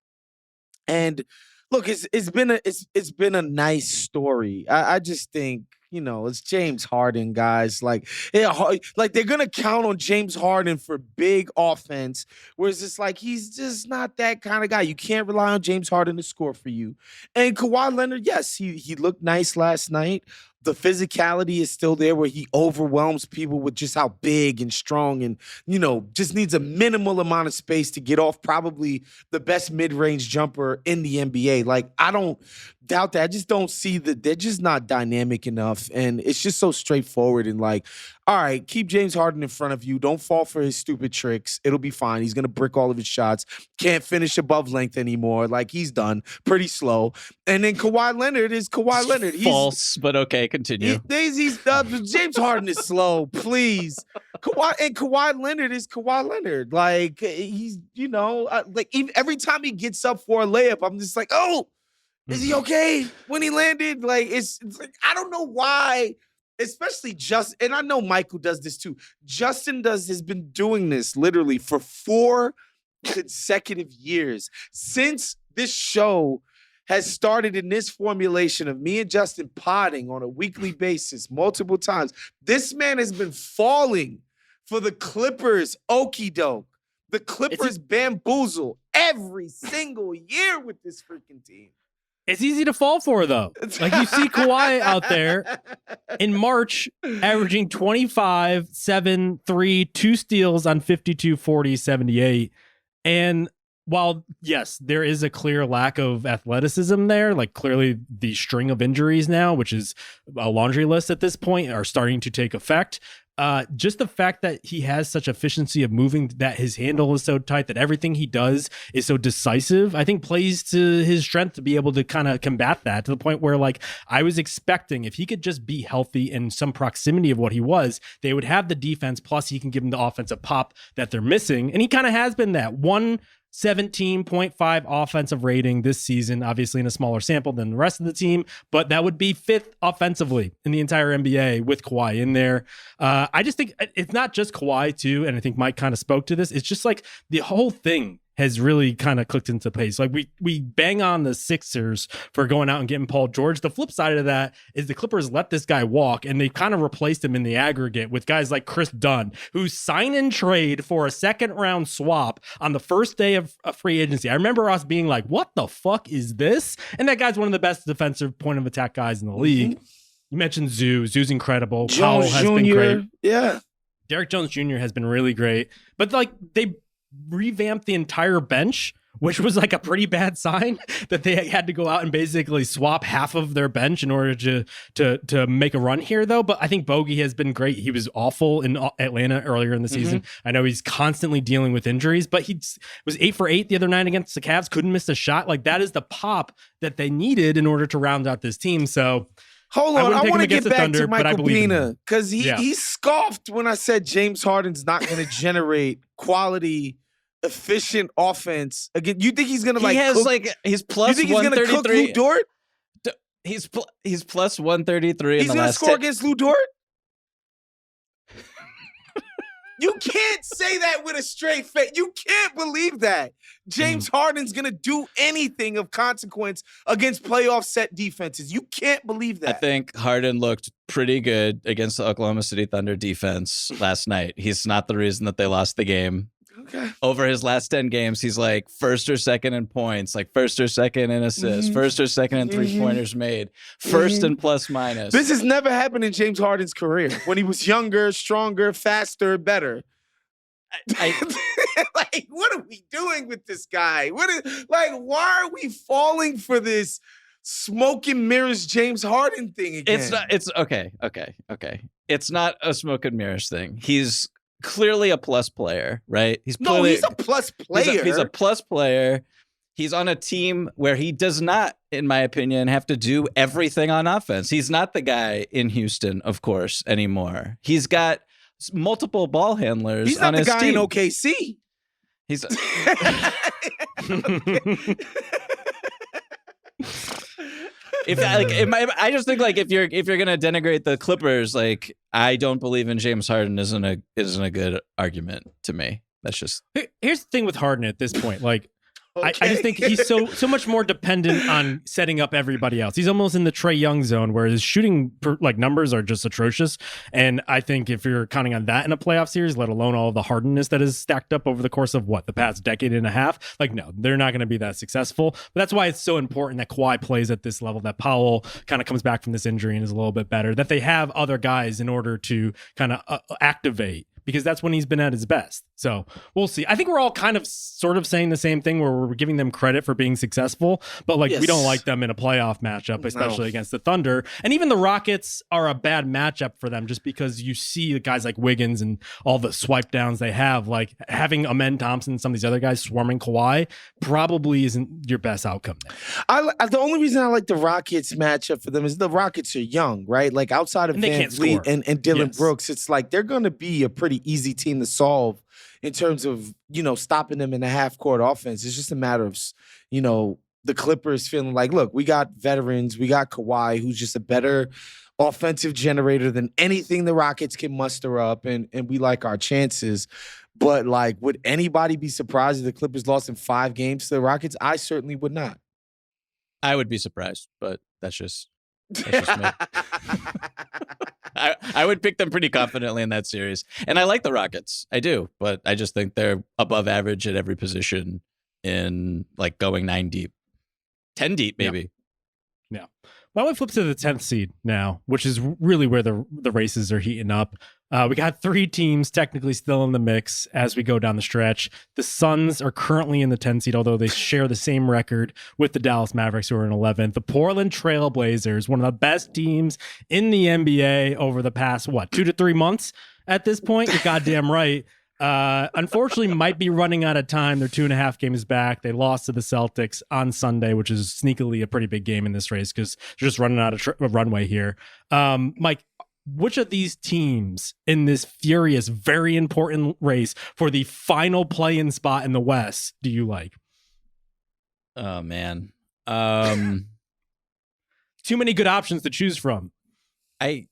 And look, it's been a nice story. I just think, it's James Harden, guys. Like they're going to count on James Harden for big offense, whereas it's like he's just not that kind of guy. You can't rely on James Harden to score for you. And Kawhi Leonard, yes, he looked nice last night. The physicality is still there, where he overwhelms people with just how big and strong and, just needs a minimal amount of space to get off probably the best mid-range jumper in the NBA. Like, I don't doubt that. I just don't see that. They're just not dynamic enough. And it's just so straightforward and like, all right, keep James Harden in front of you. Don't fall for his stupid tricks. It'll be fine. He's going to brick all of his shots. Can't finish above length anymore. Like, he's done. Pretty slow. And then Kawhi Leonard is Kawhi Leonard. He's false, but okay, continue. James Harden is slow, please. Kawhi Leonard is Kawhi Leonard. Like, he's, every time he gets up for a layup, I'm just like, oh, is he okay when he landed? Like, it's like, I don't know why. Especially and I know Michael does this too. Justin has been doing this literally for 4 consecutive years. Since this show has started in this formulation of me and Justin podding on a weekly basis multiple times, this man has been falling for the Clippers okie doke. The Clippers bamboozle every single year with this freaking team. It's easy to fall for, though. Like, you see Kawhi out there in March averaging 25, 7, 3, 2 steals on 52, 40, 78. And while, yes, there is a clear lack of athleticism there, like clearly the string of injuries now, which is a laundry list at this point, are starting to take effect. just the fact that he has such efficiency of moving, that his handle is so tight, that everything he does is so decisive, I think plays to his strength to be able to kind of combat that, to the point where, like, I was expecting if he could just be healthy in some proximity of what he was, they would have the defense, plus he can give them the offensive pop that they're missing. And he kind of has been that. 117.5 offensive rating this season, obviously in a smaller sample than the rest of the team, but that would be 5th offensively in the entire NBA with Kawhi in there. I just think it's not just Kawhi too, and I think Mike kind of spoke to this. It's just like the whole thing has really kind of clicked into place. Like we bang on the Sixers for going out and getting Paul George. The flip side of that is the Clippers let this guy walk, and they kind of replaced him in the aggregate with guys like Chris Dunn, who sign and trade for a 2nd round swap on the first day of free agency. I remember us being like, what the fuck is this? And that guy's one of the best defensive point of attack guys in the league. You mentioned Zoo. Zoo's incredible. Jones Powell has Jr. been great. Yeah. Derrick Jones Jr. has been really great. But like they revamped the entire bench, which was like a pretty bad sign, that they had to go out and basically swap half of their bench in order to make a run here, though. But I think Bogey has been great. He was awful in Atlanta earlier in the season. I know he's constantly dealing with injuries, but he was 8 for 8 the other night against the Cavs. Couldn't miss a shot. Like, that is the pop that they needed in order to round out this team. So hold on, I want to get back to Michael Pina, because Yeah. he scoffed when I said James Harden's not going to generate quality, efficient offense. Again, you think he's going to He has cook? like he's You plus think he's going to cook 133. Lou Dort? He's plus 133 He's in the going to last score against Lou Dort? You can't say that with a straight face. You can't believe that. James Harden's going to do anything of consequence against playoff set defenses. You can't believe that. I think Harden looked pretty good against the Oklahoma City Thunder defense last night. He's not the reason that they lost the game. Okay. Over his last 10 games, he's like 1st or 2nd in points, like 1st or 2nd in assists, 1st or 2nd in 3-pointers made, 1st in plus minus. This has never happened in James Harden's career when he was younger, stronger, faster, better. Like, what are we doing with this guy? Why are we falling for this smoke and mirrors James Harden thing again? It's okay. It's not a smoke and mirrors thing. He's clearly a plus player, right? He's a plus player. He's a plus player. He's on a team where he does not, in my opinion, have to do everything on offense. He's not the guy in Houston, of course, anymore. He's got multiple ball handlers. He's not on the his guy team. in OKC. He's I just think, like, if you're gonna denigrate the Clippers, like, I don't believe in James Harden isn't a good argument to me. That's just Here's the thing with Harden at this point. Like, I Okay. just think he's so much more dependent on setting up everybody else. He's almost in the Trae Young zone where his shooting numbers are just atrocious. And I think if you're counting on that in a playoff series, let alone all the Hardenness that is stacked up over the course of the past decade and a half, like, no, they're not going to be that successful. But that's why it's so important that Kawhi plays at this level, that Powell kind of comes back from this injury and is a little bit better, that they have other guys in order to kind of activate, because that's when he's been at his best. So we'll see. I think we're all kind of sort of saying the same thing, where we're giving them credit for being successful, but like, we don't like them in a playoff matchup, especially against the Thunder. And even the Rockets are a bad matchup for them, just because you see the guys like Wiggins and all the swipe downs they have, like having Amen Thompson and some of these other guys swarming Kawhi probably isn't your best outcome there. The only reason I like the Rockets matchup for them is the Rockets are young, right? Like, outside of And they Van can't Vliet score. and Dylan Yes. Brooks, it's like they're going to be a pretty easy team to solve in terms of, stopping them in the half-court offense. It's just a matter of, the Clippers feeling like, look, we got veterans, we got Kawhi, who's just a better offensive generator than anything the Rockets can muster up, and we like our chances. But, like, would anybody be surprised if the Clippers lost in 5 games to the Rockets? I certainly would not. I would be surprised, but that's just me. I would pick them pretty confidently in that series. And I like the Rockets. I do. But I just think they're above average at every position in, like, going 9 deep. 10 deep, maybe. Yeah. Why don't we flip to the 10th seed now, which is really where the races are heating up. We got 3 teams technically still in the mix as we go down the stretch. The Suns are currently in the 10th seed, although they share the same record with the Dallas Mavericks, who are in 11th. The Portland Trail Blazers, one of the best teams in the NBA over the past, 2 to 3 months, at this point. You're goddamn right. Unfortunately, might be running out of time. They're 2.5 games back. They lost to the Celtics on Sunday, which is sneakily a pretty big game in this race because they're just running out of runway here. Mike, which of these teams in this furious, very important race for the final play-in spot in the West do you like? Oh, man. Too many good options to choose from. I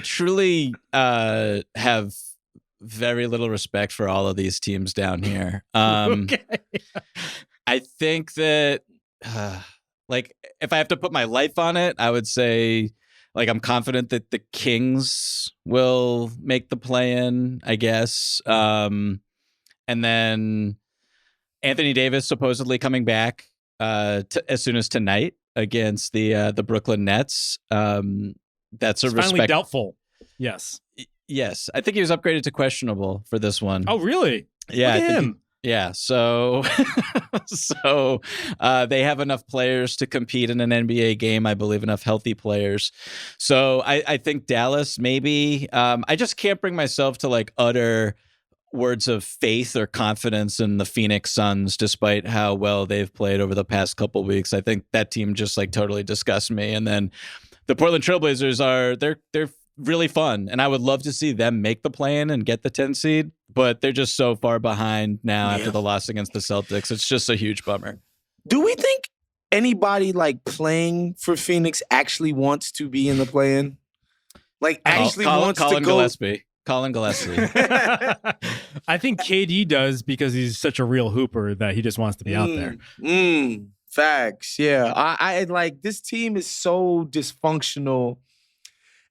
truly have very little respect for all of these teams down here. Okay. I think that, like, if I have to put my life on it, I would say, like, I'm confident that the Kings will make the play-in, I guess. And then Anthony Davis supposedly coming back as soon as tonight against the Brooklyn Nets. That's a finally doubtful. Yes. Yes. I think he was upgraded to questionable for this one. Oh, really? Yeah. Look at him. Yeah. So, they have enough players to compete in an NBA game. I believe enough healthy players. So I think Dallas maybe. I just can't bring myself to like utter words of faith or confidence in the Phoenix Suns, despite how well they've played over the past couple of weeks. I think that team just like totally disgusts me. And then the Portland Trailblazers they're really fun, and I would love to see them make the play-in and get the 10 seed, but they're just so far behind now after the loss against the Celtics. It's just a huge bummer. Do we think anybody like playing for Phoenix actually wants to be in the play-in? Like actually wants to go? Colin Gillespie. I think KD does because he's such a real hooper that he just wants to be out there. Facts. Yeah. I like this team is so dysfunctional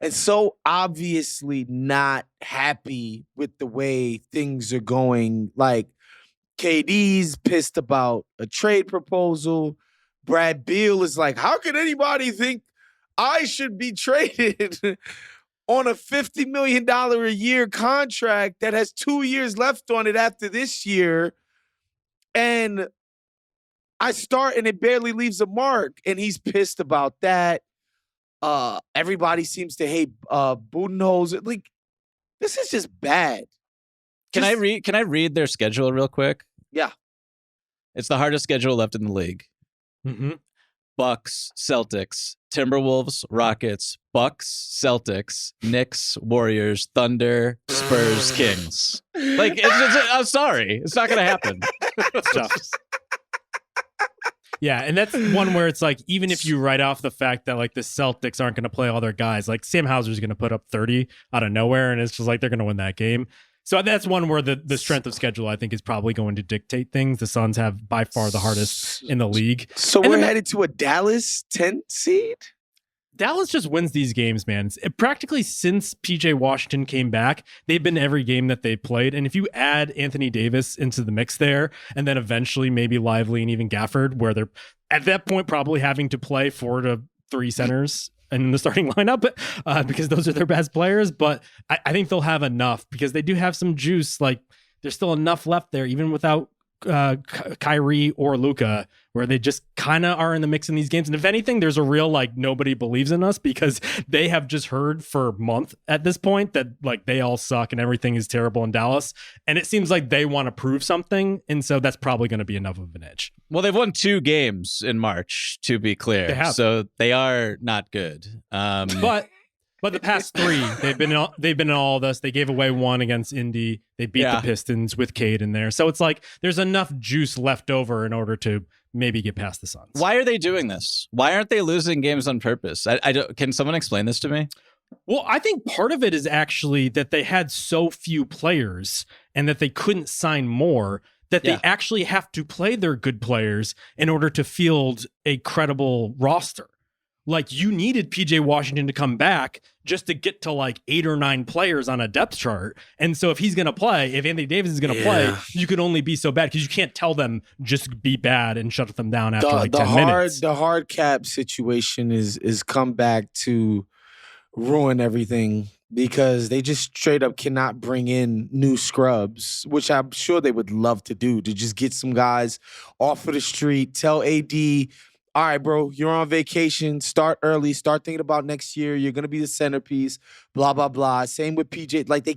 and so obviously not happy with the way things are going. Like KD's pissed about a trade proposal. Brad Beal is like, how could anybody think I should be traded on a $50 million a year contract that has 2 years left on it after this year? And I start and it barely leaves a mark. And he's pissed about that. Everybody seems to hate Budenholzer. Like, this is just bad. Can I read their schedule real quick? Yeah. It's the hardest schedule left in the league. Mm-hmm. Bucks, Celtics, Timberwolves, Rockets, Bucks, Celtics, Knicks, Warriors, Thunder, Spurs, Kings. Like, I'm sorry. It's not going to happen. It's tough. Yeah, and that's one where it's like, even if you write off the fact that like the Celtics aren't going to play all their guys, like Sam Hauser's going to put up 30 out of nowhere, and it's just like they're going to win that game. So that's one where the strength of schedule, I think, is probably going to dictate things. The Suns have by far the hardest in the league. So we're headed to a Dallas 10 seed? Dallas just wins these games, man. Practically since PJ Washington came back, they've been every game that they played. And if you add Anthony Davis into the mix there, and then eventually maybe Lively and even Gafford, where they're at that point probably having to play 4 to 3 centers in the starting lineup because those are their best players. But I think they'll have enough because they do have some juice. Like there's still enough left there, even without Kyrie or Luka, where they just kind of are in the mix in these games. And if anything, there's a real like nobody believes in us because they have just heard for a month at this point that like they all suck and everything is terrible in Dallas. And it seems like they want to prove something. And so that's probably going to be enough of an edge. Well, they've won 2 games in March, to be clear. They have. So they are not good. But the past 3, they've been in all of this. They gave away 1 against Indy. They beat the Pistons with Cade in there. So it's like there's enough juice left over in order to maybe get past the Suns. Why are they doing this? Why aren't they losing games on purpose? I don't. Can someone explain this to me? Well, I think part of it is actually that they had so few players and that they couldn't sign more that they actually have to play their good players in order to field a credible roster. Like you needed PJ Washington to come back just to get to like 8 or 9 players on a depth chart. And so if he's going to play, if Anthony Davis is going to play, you can only be so bad because you can't tell them just be bad and shut them down after 10 minutes. The hard cap situation is come back to ruin everything because they just straight up cannot bring in new scrubs, which I'm sure they would love to do, to just get some guys off of the street, tell AD, all right, bro, you're on vacation. Start early. Start thinking about next year. You're going to be the centerpiece, blah, blah, blah. Same with PJ. Like, they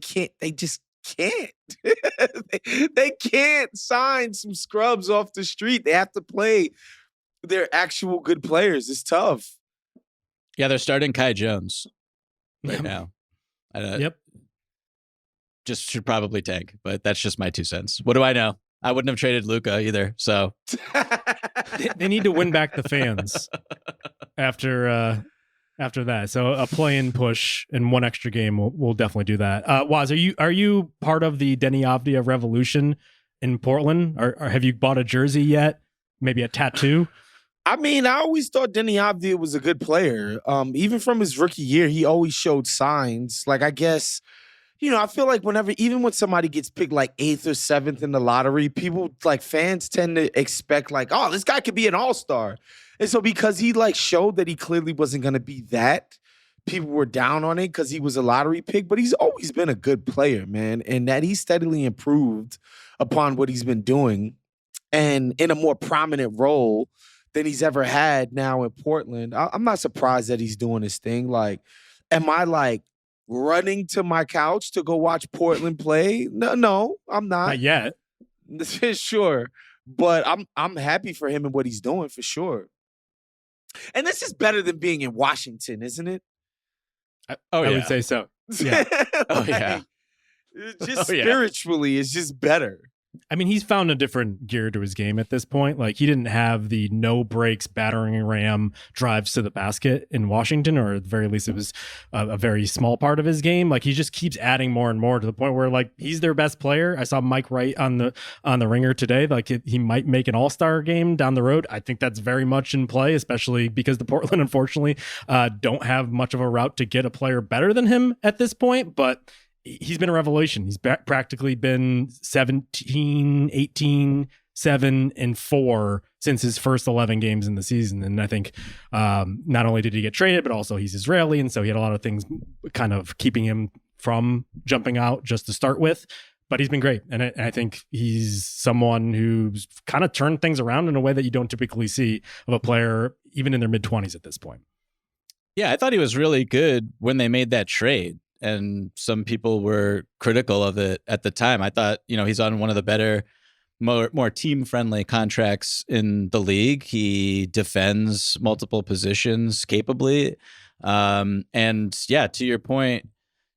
just can't. they can't sign some scrubs off the street. They have to play their actual good players. It's tough. Yeah, they're starting Kai Jones right now. Yep. Just should probably tank, but that's just my 2 cents. What do I know? I wouldn't have traded Luka either. So they need to win back the fans after that. So a play-in push and one extra game will definitely do that. Woz, are you part of the Denny Avdia revolution in Portland? Or have you bought a jersey yet? Maybe a tattoo? I mean, I always thought Denny Avdia was a good player. Even from his rookie year, he always showed signs. Like, I guess, I feel like even when somebody gets picked like 8th or 7th in the lottery, people, like, fans tend to expect, like, oh, this guy could be an all-star. And so because he, like, showed that he clearly wasn't going to be that, people were down on it because he was a lottery pick. But he's always been a good player, man, and that he's steadily improved upon what he's been doing and in a more prominent role than he's ever had now in Portland. I'm not surprised that he's doing his thing. Like, am I, like, running to my couch to go watch Portland play? No, I'm not. Not yet. Sure. But I'm happy for him and what he's doing for sure. And this is better than being in Washington, isn't it? I would say so. Yeah. Yeah. Spiritually, it's just better. I mean, he's found a different gear to his game at this point. Like, he didn't have the no breaks battering ram drives to the basket in Washington, or at the very least it was a very small part of his game. Like, he just keeps adding more and more to the point where, like, he's their best player. I saw Mike Wright on the Ringer today. Like, he might make an all-star game down the road. I think that's very much in play, especially because the Portland, unfortunately, don't have much of a route to get a player better than him at this point. But he's been a revelation. He's practically been 17, 18, 7, and 4 since his first 11 games in the season. And I think not only did he get traded, but also he's Israeli. And so he had a lot of things kind of keeping him from jumping out just to start with. But he's been great. And I think he's someone who's kind of turned things around in a way that you don't typically see of a player, even in their mid-20s at this point. Yeah, I thought he was really good when they made that trade. And some people were critical of it at the time. I thought, he's on one of the better, more team-friendly contracts in the league. He defends multiple positions capably. And yeah, to your point,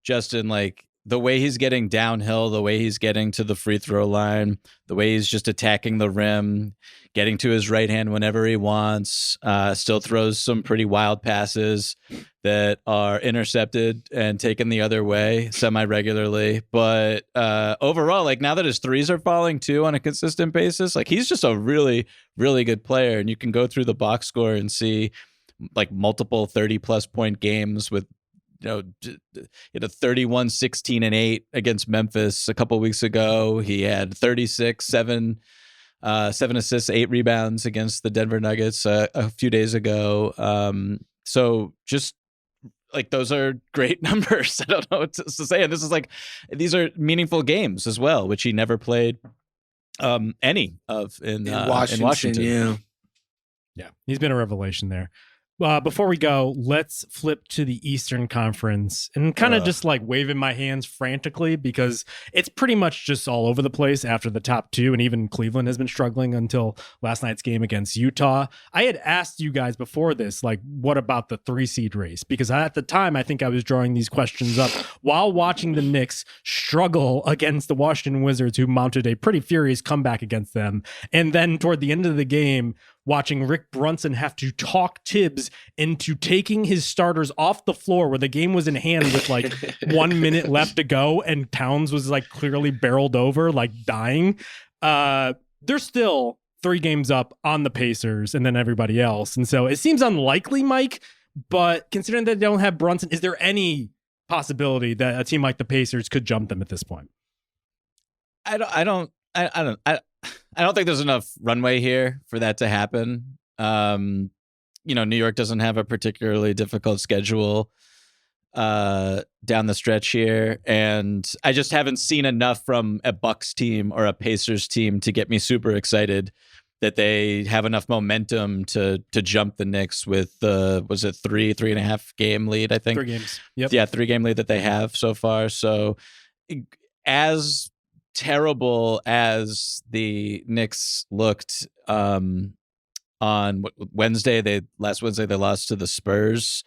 Justin, like, the way he's getting downhill, the way he's getting to the free throw line, the way he's just attacking the rim, getting to his right hand whenever he wants, still throws some pretty wild passes that are intercepted and taken the other way semi-regularly. But overall, like, now that his threes are falling too on a consistent basis, like, he's just a really, really good player. And you can go through the box score and see, like, multiple 30-plus point games with, he had a 31, 16, and 8 against Memphis a couple weeks ago. He had 36, 7 assists, 8 rebounds against the Denver Nuggets a few days ago. So just, like, those are great numbers. I don't know what to say. And this is, like, these are meaningful games as well, which he never played any of in Washington. Yeah, he's been a revelation there. Before we go, let's flip to the Eastern Conference and kind of just, like, waving my hands frantically because it's pretty much just all over the place after the top 2. And even Cleveland has been struggling until last night's game against Utah. I had asked you guys before this, like, what about the 3 seed race? Because at the time, I think I was drawing these questions up while watching the Knicks struggle against the Washington Wizards, who mounted a pretty furious comeback against them. And then toward the end of the game, watching Rick Brunson have to talk Tibbs into taking his starters off the floor where the game was in hand with, like, 1 minute left to go and Towns was, like, clearly barreled over, like, dying. They're still 3 games up on the Pacers and then everybody else. And so it seems unlikely, Mike, but considering that they don't have Brunson, is there any possibility that a team like the Pacers could jump them at this point? I don't think there's enough runway here for that to happen. New York doesn't have a particularly difficult schedule down the stretch here, and I just haven't seen enough from a Bucks team or a Pacers team to get me super excited that they have enough momentum to jump the Knicks with was it 3.5 game lead, I think? 3 games. Yep. Yeah, 3 game lead that they have so far. So as terrible as the Knicks looked on Wednesday, last Wednesday they lost to the Spurs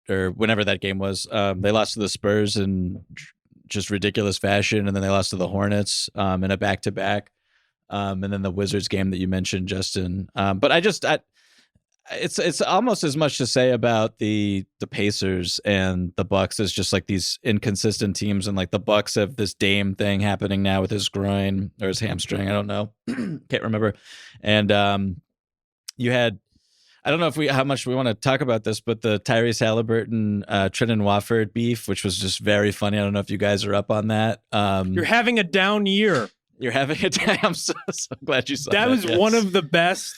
or whenever that game was. They lost to the Spurs in just ridiculous fashion, and then they lost to the Hornets in a back-to-back. And then the Wizards game that you mentioned, Justin. But it's almost as much to say about the Pacers and the Bucks as just like these inconsistent teams. And like the Bucks have this Dame thing happening now with his groin or his hamstring. I don't know. Can't remember. And you had, I don't know how much we want to talk about this, but the Tyrese Halliburton, Trendon Watford beef, which was just very funny. I don't know if you guys are up on that. You're having a down year. You're having a time. I'm so glad you saw that. That was one of the best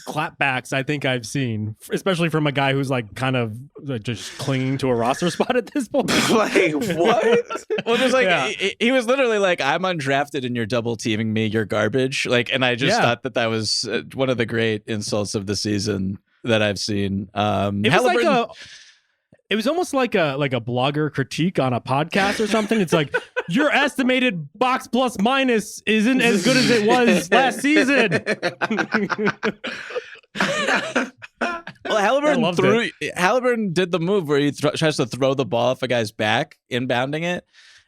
clapbacks I think I've seen, especially from a guy who's like kind of just clinging to a roster spot at this point. Like, what? Well, just like he was literally like, "I'm undrafted and you're double teaming me. You're garbage." Like, and I just thought that was one of the great insults of the season that I've seen. It was almost like a blogger critique on a podcast or something. It's like, your estimated box plus minus isn't as good as it was last season. Well, Halliburton did the move where he tries to throw the ball off a guy's back, inbounding it,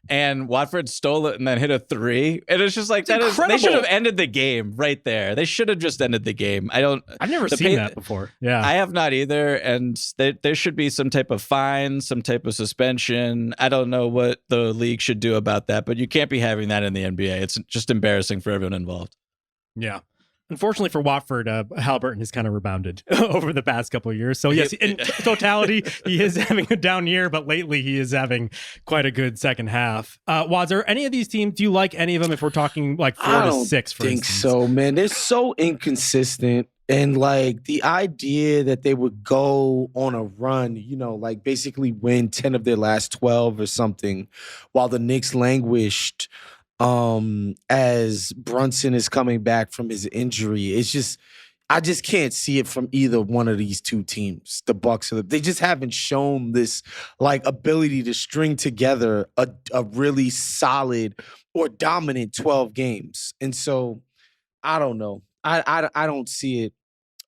and Watford stole it and then hit a 3. And it's just like, they should have ended the game right there. They should have just ended the game. I've never seen that before. Yeah, I have not either. And there should be some type of fine, some type of suspension. I don't know what the league should do about that, but you can't be having that in the NBA. It's just embarrassing for everyone involved. Yeah. Unfortunately for Watford, Halliburton has kind of rebounded over the past couple of years. So yes, in totality, he is having a down year, but lately he is having quite a good second half. Waz, are any of these teams, do you like any of them if we're talking like 4 to 6, for instance? I think so, man. They're so inconsistent. And like the idea that they would go on a run, like basically win 10 of their last 12 or something while the Knicks languished as Brunson is coming back from his injury. I just can't see it from either one of these two teams. The Bucks, they just haven't shown this like ability to string together a really solid or dominant 12 games. And so I don't know. I don't see it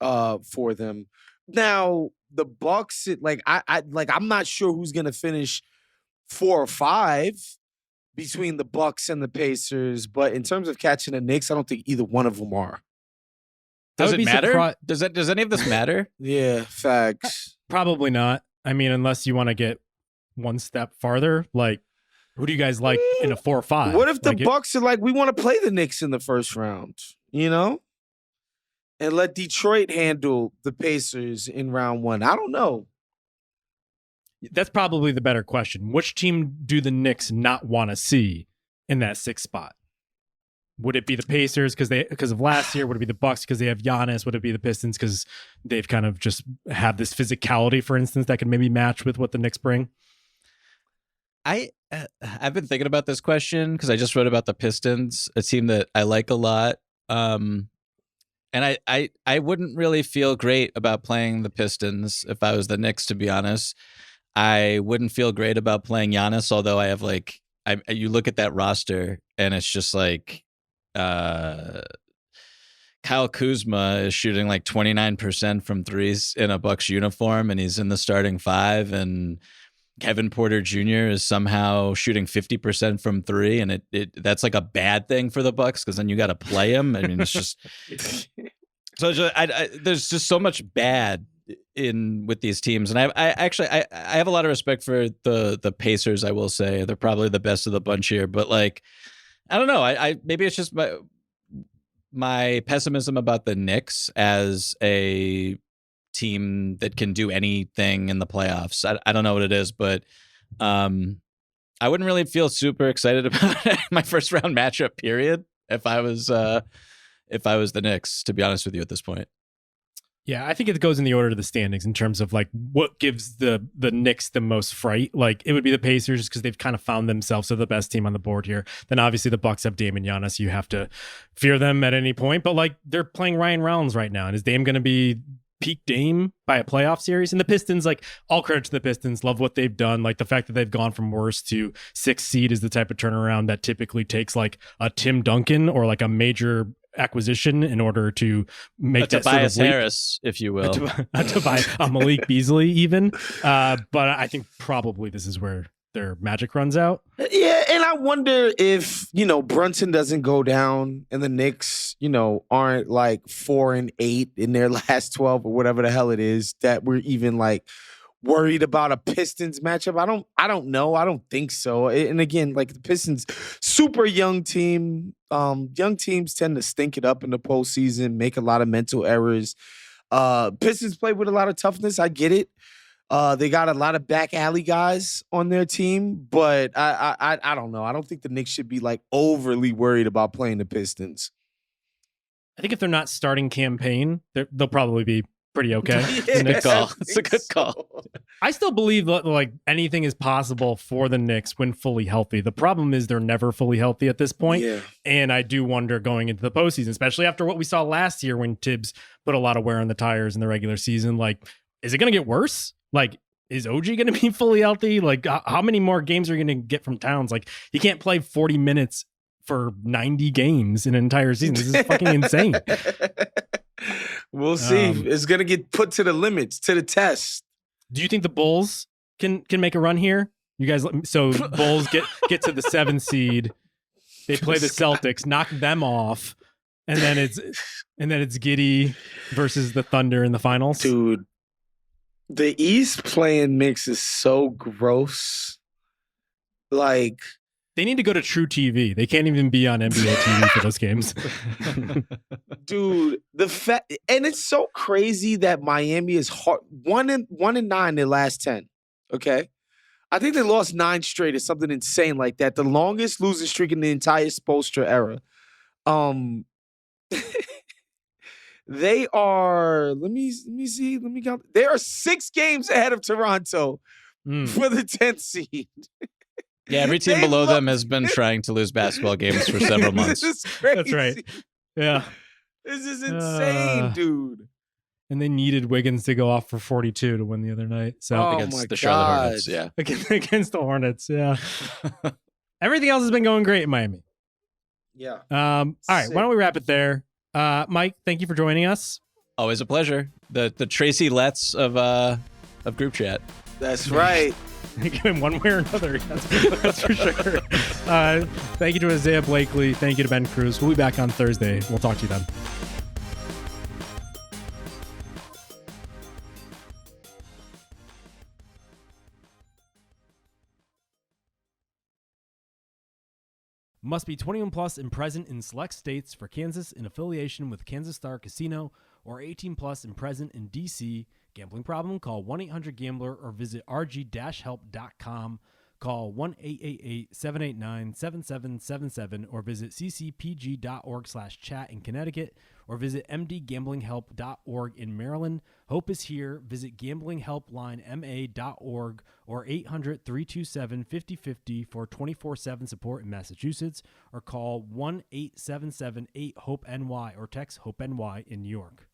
for them. Now the Bucks, I'm not sure who's gonna finish 4 or 5 between the Bucks and the Pacers, but in terms of catching the Knicks, I don't think either one of them are. Does it matter? Does any of this matter? Yeah, facts. Probably not. I mean, unless you want to get one step farther, like who do you guys like in a 4 or 5? What if the Bucks are like, we want to play the Knicks in the first round, and let Detroit handle the Pacers in round 1? I don't know. That's probably the better question. Which team do the Knicks not want to see in that 6th spot? Would it be the Pacers because of last year? Would it be the Bucks because they have Giannis? Would it be the Pistons because they've kind of just have this physicality, for instance, that could maybe match with what the Knicks bring? I've been thinking about this question because I just wrote about the Pistons, a team that I like a lot. And I wouldn't really feel great about playing the Pistons if I was the Knicks, to be honest. I wouldn't feel great about playing Giannis, although I have you look at that roster and it's just like Kyle Kuzma is shooting like 29% from threes in a Bucks uniform and he's in the starting 5, and Kevin Porter Jr. is somehow shooting 50% from 3, and that's like a bad thing for the Bucks because then you got to play him. I mean, it's just so there's just so much bad with these teams, and I have a lot of respect for the Pacers. I will say they're probably the best of the bunch here, but like I don't know. I maybe it's just my pessimism about the Knicks as a team that can do anything in the playoffs. I don't know what it is, but I wouldn't really feel super excited about my first round matchup period if I was the Knicks, to be honest with you at this point. Yeah, I think it goes in the order of the standings in terms of like what gives the Knicks the most fright. Like it would be the Pacers because they've kind of found themselves as the best team on the board here. Then obviously the Bucks have Dame and Giannis. You have to fear them at any point. But like they're playing Ryan Reynolds right now, and is Dame going to be peak Dame by a playoff series? And the Pistons, like all credit to the Pistons, love what they've done. Like the fact that they've gone from worst to 6th seed is the type of turnaround that typically takes like a Tim Duncan or like a major acquisition in order to make that Tobias sort of leap. Harris, if you will, a Malik Beasley even. But I think probably this is where their magic runs out. Yeah, and I wonder if, Brunson doesn't go down and the Knicks, aren't like 4-8 in their last 12 or whatever the hell it is, that we're even like worried about a Pistons matchup. I don't know. I don't think so. And again, like the Pistons, super young team. Young teams tend to stink it up in the postseason, make a lot of mental errors. Pistons play with a lot of toughness. I get it. They got a lot of back alley guys on their team, but I don't know. I don't think the Knicks should be like overly worried about playing the Pistons. I think if they're not starting campaign, they'll probably be pretty okay. Yeah, good call. It's a good call. So. I still believe that like anything is possible for the Knicks when fully healthy. The problem is they're never fully healthy at this point. Yeah. And I do wonder going into the postseason, especially after what we saw last year when Tibbs put a lot of wear on the tires in the regular season. Like, is it going to get worse? Like, is OG going to be fully healthy? Like, how many more games are you going to get from Towns? Like, you can't play 40 minutes for 90 games in an entire season. This is fucking insane. We'll see. It's going to get put to the limits, to the test. Do you think the Bulls can make a run here? You guys, so Bulls get to the 7th seed. They play the Celtics, knock them off, and then it's Giddey versus the Thunder in the finals. Dude, the East playing mix is so gross. Like, they need to go to True TV. They can't even be on NBA TV for those games. Dude, and it's so crazy that Miami is 1-9 in their last 10. Okay, I think they lost 9 straight or something insane like that. The longest losing streak in the entire Spoelstra era. They are. Let me see. Let me count. They are 6 games ahead of Toronto for the 10th seed. Yeah, every team below them has been trying to lose basketball games for several months. This is crazy. That's right. Yeah. This is insane, dude. And they needed Wiggins to go off for 42 to win the other night. So against the Charlotte Hornets, yeah. Against the Hornets, yeah. Everything else has been going great in Miami. Yeah. All right, why don't we wrap it there? Mike, thank you for joining us. Always a pleasure. The Tracy Letts of group chat. That's right. In one way or another, that's for sure. Thank you to Isaiah Blakely. Thank you to Ben Cruz. We'll be back on Thursday. We'll talk to you then. Must be 21 plus and present in select states for Kansas in affiliation with Kansas Star Casino, or 18 plus and present in D.C. Gambling problem? Call 1-800-GAMBLER or visit rg-help.com. Call 1-888-789-7777 or visit ccpg.org/chat in Connecticut or visit mdgamblinghelp.org in Maryland. Hope is here. Visit gamblinghelplinema.org or 800-327-5050 for 24/7 support in Massachusetts, or call 1-877-8-HOPE-NY or text HOPE-NY in New York.